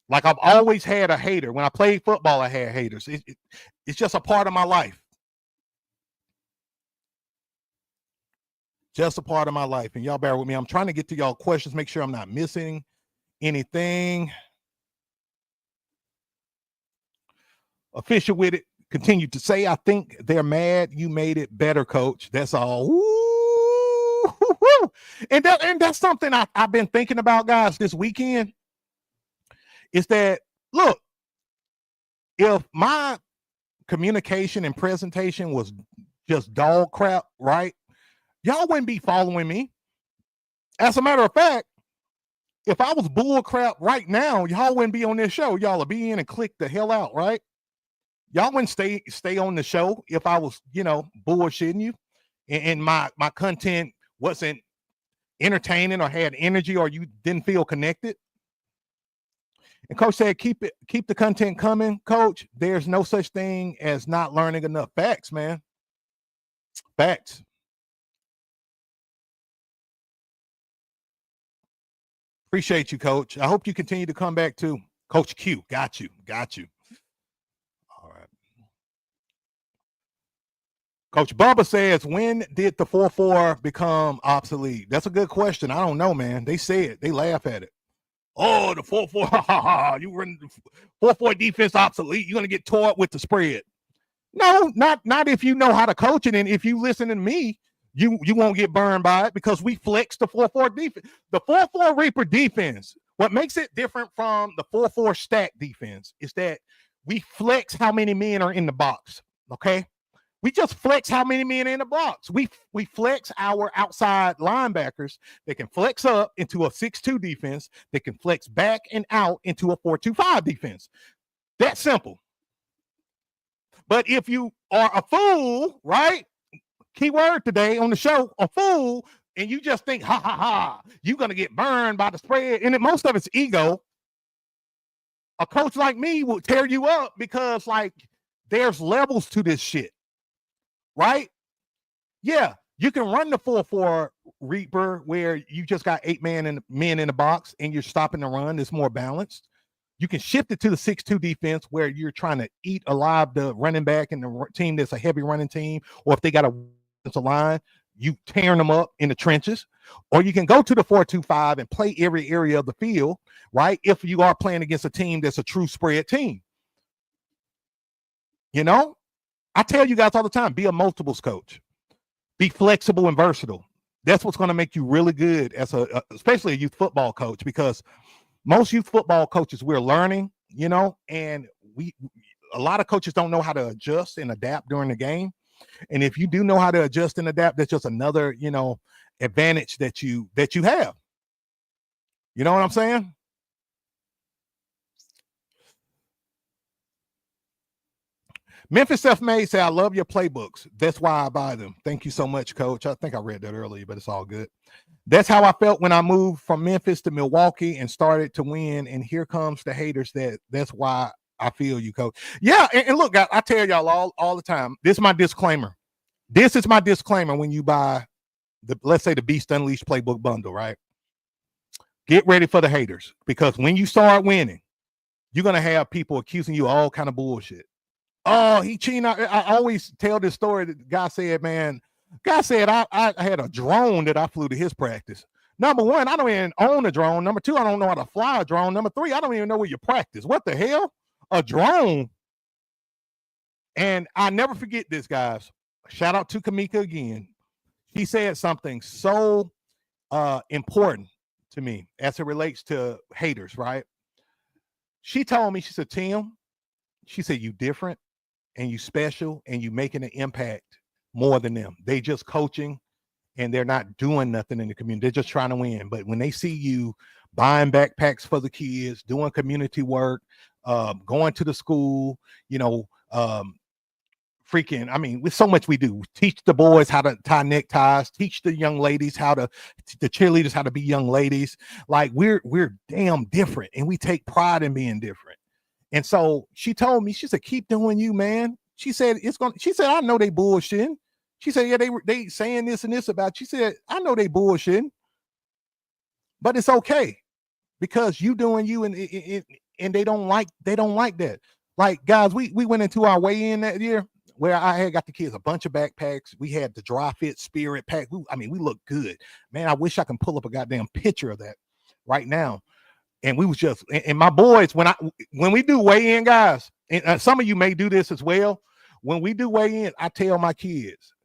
[SPEAKER 1] Like I've always had a hater. When I played football, I had haters. It's just a part of my life. Just a part of my life. And y'all bear with me. I'm trying to get to y'all questions, make sure I'm not missing anything. Official with it. Continue to say, I think they're mad you made it better, coach. That's all. Woo-hoo-hoo. And that's something I've been thinking about, guys, this weekend. Is that, look, if my communication and presentation was just dog crap, right? Y'all wouldn't be following me. As a matter of fact, if I was bull crap right now, y'all wouldn't be on this show. Y'all would be in and click the hell out, right? Y'all wouldn't stay on the show if I was, you know, bullshitting you, and my content wasn't entertaining or had energy, or you didn't feel connected. And coach said, keep the content coming, coach. There's no such thing as not learning enough. Facts, man. Facts. Appreciate you, coach. I hope you continue to come back too. Coach Q, got you. All right. Coach Bubba says, when did the 4-4 become obsolete? That's a good question. I don't know, man. They say it. They laugh at it. Oh, the 4-4, you run the 4-4 defense obsolete. You're gonna get tore up with the spread. No, not if you know how to coach it, and if you listen to me, you won't get burned by it, because we flex the 4-4 defense. The 4-4 Reaper defense. What makes it different from the 4-4 stack defense is that we flex how many men are in the box. Okay. We just flex how many men in the box. We flex our outside linebackers. They can flex up into a 6-2 defense. They can flex back and out into a 4-2-5 defense. That's simple. But if you are a fool, right? Keyword today on the show, a fool, and you just think, you're going to get burned by the spread. And most of it's ego. A coach like me will tear you up, because like there's levels to this shit. Right? Yeah, you can run the 4-4 Reaper where you just got 8 men in the box and you're stopping the run. It's more balanced. You can shift it to the 6-2 defense where you're trying to eat alive the running back and the team that's a heavy running team, or if they got a line, you tearing them up in the trenches, or you can go to the 4-2-5 and play every area of the field, right? If you are playing against a team that's a true spread team. You know, I tell you guys all the time, be a multiples coach. Be flexible and versatile. That's what's going to make you really good as especially a youth football coach, because most youth football coaches, we're learning, you know, and a lot of coaches don't know how to adjust and adapt during the game. And if you do know how to adjust and adapt, that's just another, you know, advantage that you have. You know what I'm saying? Memphis Self-Made say, I love your playbooks. That's why I buy them. Thank you so much, Coach. I think I read that earlier, but it's all good. That's how I felt when I moved from Memphis to Milwaukee and started to win. And here comes the haters. That's why I feel you, Coach. Yeah, and look, guys, I tell y'all all the time, this is my disclaimer. This is my disclaimer when you buy let's say the Beast Unleashed playbook bundle, right? Get ready for the haters, because when you start winning, you're going to have people accusing you of all kind of bullshit. Oh, he cheating. I always tell this story that the guy said, I had a drone that I flew to his practice. Number one, I don't even own a drone. Number two, I don't know how to fly a drone. Number three, I don't even know where you practice. What the hell? A drone? And I never forget this, guys. Shout out to Kamika again. She said something so important to me as it relates to haters, right? She told me, she said, Tim, she said, you different and you special and you making an impact more than them. They just coaching and they're not doing nothing in the community. They're just trying to win. But when they see you buying backpacks for the kids, doing community work, going to the school, you know, with so much we do. Teach the boys how to tie neckties, teach the young ladies the cheerleaders how to be young ladies. Like we're damn different and we take pride in being different. And so she told me, she said, keep doing you, man. She said, I know they bullshitting. She said, yeah, they saying this and this about you. She said, I know they bullshitting, but it's okay because you doing you and they don't like that. Like, guys, we went into our weigh-in that year where I had got the kids a bunch of backpacks. We had the dry fit spirit pack. We look good, man. I wish I can pull up a goddamn picture of that right now. And we was just, and my boys, when we do weigh in, guys, and some of you may do this as well. When we do weigh in, I tell my kids,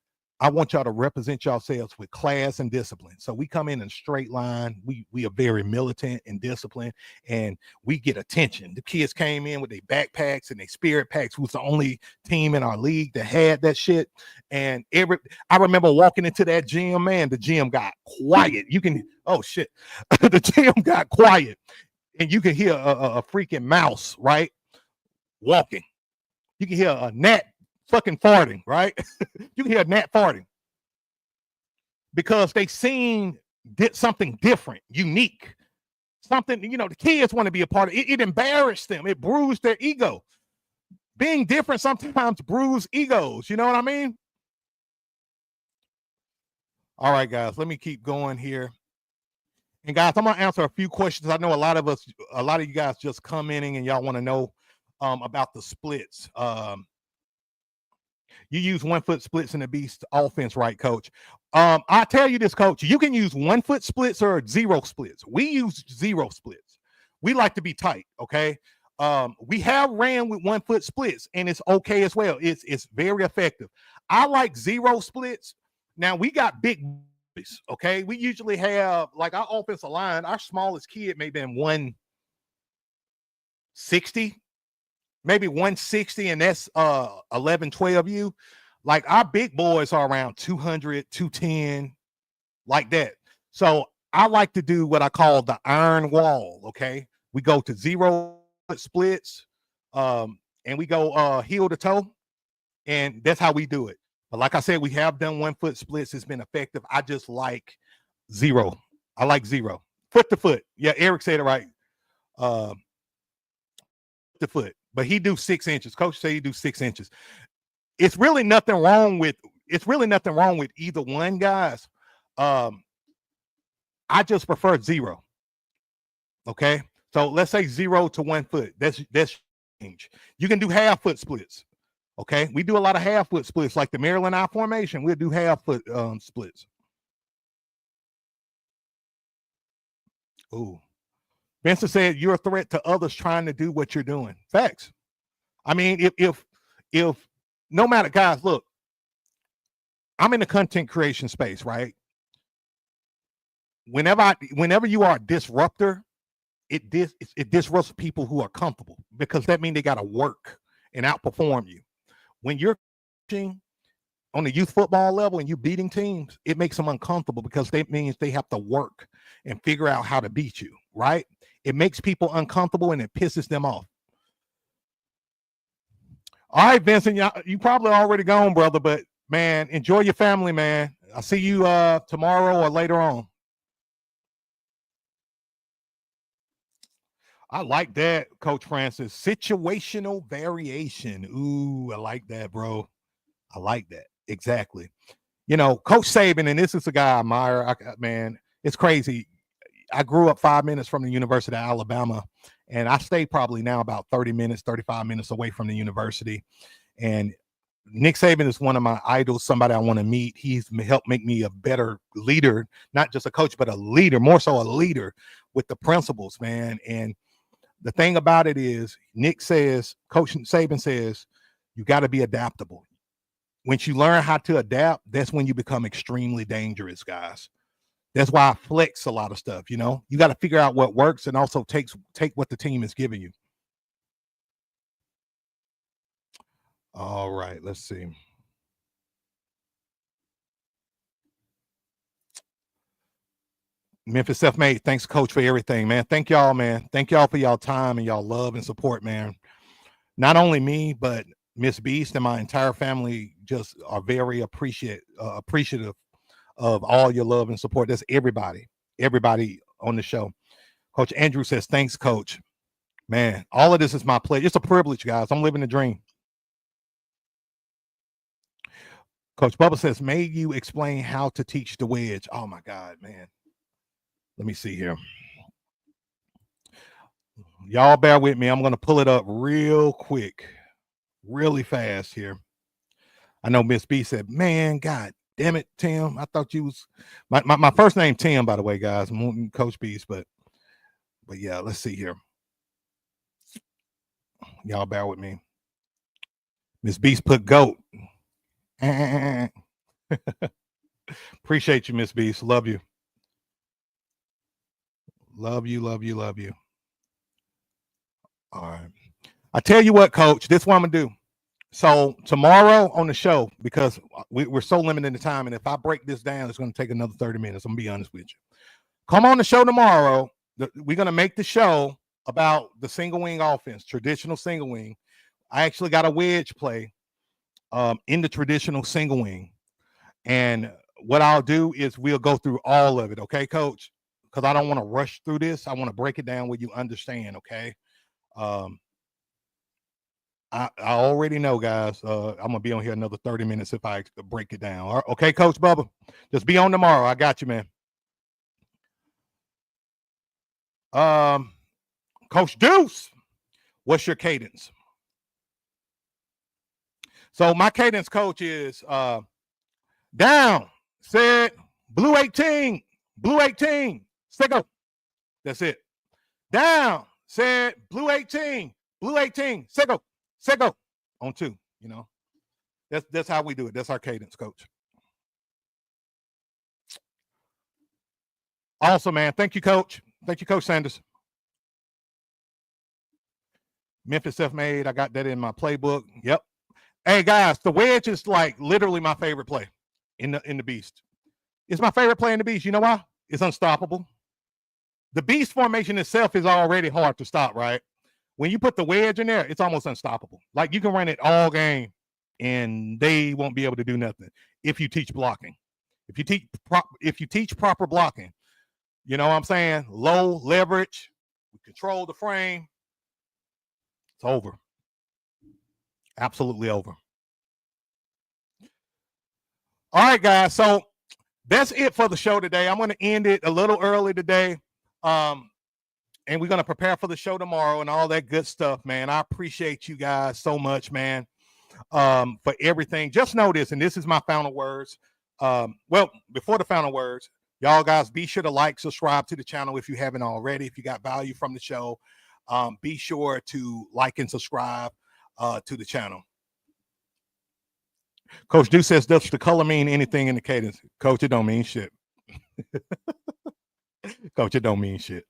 [SPEAKER 1] I want y'all to represent yourselves with class and discipline. So we come in a straight line. We are very militant and disciplined, and we get attention. The kids came in with their backpacks and their spirit packs. We was the only team in our league that had that shit. And I remember walking into that gym, man, the gym got quiet. The gym got quiet. And you can hear a freaking mouse, right? Walking. You can hear a gnat fucking farting, right? You can hear a gnat farting because they did something different, unique, something, you know, the kids want to be a part of it. It embarrassed them. It bruised their ego. Being different sometimes bruise egos. You know what I mean? All right, guys, let me keep going here. And guys, I'm going to answer a few questions. I know a lot of you guys just commenting and y'all want to know about the splits. You use 1 foot splits in the Beast offense, right, Coach? I tell you this, Coach, you can use 1 foot splits or 0 splits. We use 0 splits. We like to be tight, okay? We have ran with 1 foot splits, and it's okay as well. It's very effective. I like 0 splits. Now, we got big boys, okay? We usually have, like our offensive line, our smallest kid may have been 160. Maybe 160, and that's 11, 12U. Like our big boys are around 200, 210, like that. So I like to do what I call the iron wall, okay? We go to 0 splits, and we go heel to toe, and that's how we do it. But like I said, we have done 1 foot splits. It's been effective. I just like 0. I like 0. Foot to foot. Yeah, Eric said it right. To foot. But he do 6 inches. Coach say he do 6 inches. It's really nothing wrong with either one, guys. I just prefer 0. Okay. So let's say 0 to 1 foot. That's change. You can do half foot splits. Okay, we do a lot of half foot splits, like the Maryland I formation. We'll do half foot splits. Ooh, Vincent said you're a threat to others trying to do what you're doing. Facts. I mean, if no matter, guys, look, I'm in the content creation space, right? Whenever you are a disruptor, it disrupts people who are comfortable, because that means they got to work and outperform you. When you're on the youth football level and you beating teams, it makes them uncomfortable, because that means they have to work and figure out how to beat you, right? It makes people uncomfortable and it pisses them off. All right, Vincent, you probably already gone, brother, but man, enjoy your family, man. I'll see you tomorrow or later on. I like that, Coach Francis. Situational variation. Ooh, I like that, bro. I like that. Exactly. You know, Coach Saban, and this is a guy I admire. Man, it's crazy. I grew up 5 minutes from the University of Alabama, and I stay probably now about 30 minutes, 35 minutes away from the university. And Nick Saban is one of my idols, somebody I want to meet. He's helped make me a better leader, not just a coach, but a leader, more so a leader with the principles, man. And the thing about it is, Coach Saban says, you got to be adaptable. Once you learn how to adapt, that's when you become extremely dangerous, guys. That's why I flex a lot of stuff. You know, you got to figure out what works and also take what the team is giving you. All right, let's see. Memphis Self-Made, thanks, Coach, for everything, man. Thank y'all, man. Thank y'all for y'all time and y'all love and support, man. Not only me, but Miss Beast and my entire family just are very appreciative of all your love and support. That's everybody on the show. Coach Andrew says, thanks, Coach. Man, all of this is my pleasure. It's a privilege, guys. I'm living the dream. Coach Bubba says, may you explain how to teach the wedge? Oh, my God, man. Let me see here. Y'all bear with me. I'm going to pull it up real quick, really fast here. I know Miss B said, man, God damn it, Tim. I thought you was my first name, Tim, by the way, guys. I'm Coach Beast, but yeah, let's see here. Y'all bear with me. Miss Beast put GOAT. Appreciate you, Miss Beast. Love you. Love you, love you, love you. All right. I tell you what, Coach, this is what I'm gonna do. So tomorrow on the show, because we're so limited in the time, and if I break this down, it's going to take another 30 minutes. I'm going to be honest with you. Come on the show tomorrow. We're going to make the show about the single wing offense, traditional single wing. I actually got a wedge play in the traditional single wing. And what I'll do is we'll go through all of it, okay, Coach? Because I don't want to rush through this. I want to break it down where you understand, okay? I already know, guys. I'm gonna be on here another 30 minutes if I break it down. All right, okay, Coach Bubba, just be on tomorrow. I got you, man. Coach Deuce, what's your cadence? So my cadence, Coach, is down, set, blue 18, blue 18, go. That's it. Down, set, blue 18, blue 18, go. Go on 2, you know. That's how we do it. That's our cadence, Coach. Awesome, man. Thank you, Coach. Thank you, Coach Sanders. Memphis Self-Made. I got that in my playbook. Yep. Hey, guys, the wedge is like literally my favorite play in the Beast. It's my favorite play in the Beast. You know why? It's unstoppable. The Beast formation itself is already hard to stop, right? When you put the wedge in there, it's almost unstoppable. Like you can run it all game and they won't be able to do nothing if you teach blocking. If you teach proper blocking, you know what I'm saying? Low leverage, we control the frame. It's over. Absolutely over. All right, guys. So that's it for the show today. I'm going to end it a little early today. And we're going to prepare for the show tomorrow and all that good stuff, man. I appreciate you guys so much, man. for everything. Just know this, and this is my final words. Well, before the final words, y'all guys, be sure to like, subscribe to the channel if you haven't already. If you got value from the show, be sure to like and subscribe to the channel. Coach Deuce says, does the color mean anything in the cadence? Coach, it don't mean shit. Coach, it don't mean shit.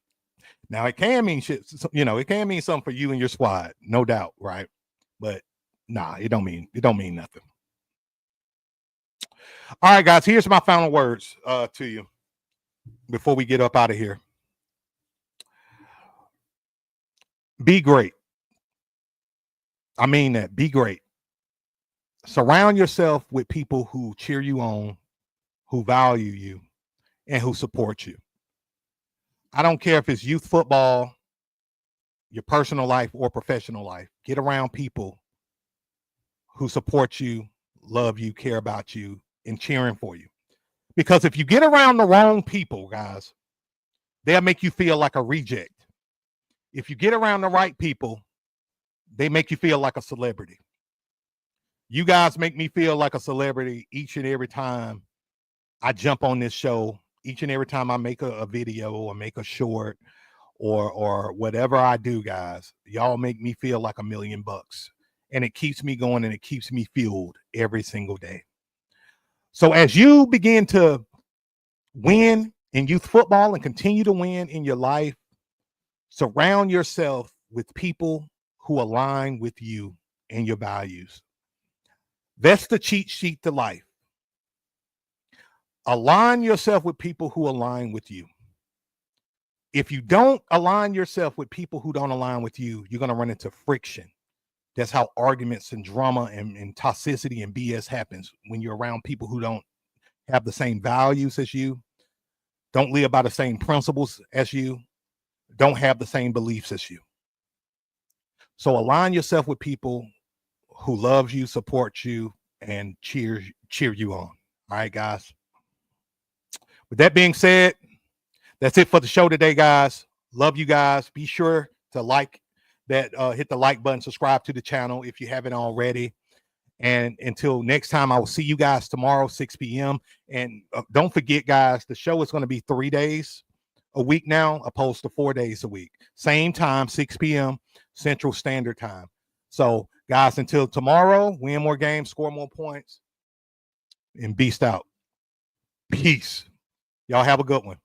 [SPEAKER 1] Now, it can mean shit. You know, it can mean something for you and your squad, no doubt, right? But nah, it don't mean nothing. All right, guys, here's my final words to you before we get up out of here. Be great. I mean that. Be great. Surround yourself with people who cheer you on, who value you, and who support you. I don't care if it's youth football, your personal life, or professional life. Get around people who support you, love you, care about you, and cheering for you. Because if you get around the wrong people, guys, they'll make you feel like a reject. If you get around the right people, they make you feel like a celebrity. You guys make me feel like a celebrity each and every time I jump on this show, each and every time I make a video or make a short or whatever I do, guys. Y'all make me feel like $1 million. And it keeps me going and it keeps me fueled every single day. So as you begin to win in youth football and continue to win in your life, surround yourself with people who align with you and your values. That's the cheat sheet to life. Align yourself with people who align with you. If you don't align yourself with people who don't align with you, you're going to run into friction. That's how arguments and drama and toxicity and BS happens when you're around people who don't have the same values as you, don't live by the same principles as you, don't have the same beliefs as you. So align yourself with people who love you, support you, and cheer you on. All right, guys. With that being said, that's it for the show today, guys. Love you guys. Be sure to like that, hit the like button, subscribe to the channel if you haven't already. And until next time, I will see you guys tomorrow, 6 p.m. And don't forget, guys, the show is going to be 3 days a week now, opposed to 4 days a week. Same time, 6 p.m. Central Standard Time. So, guys, until tomorrow, win more games, score more points, and beast out. Peace. Y'all have a good one.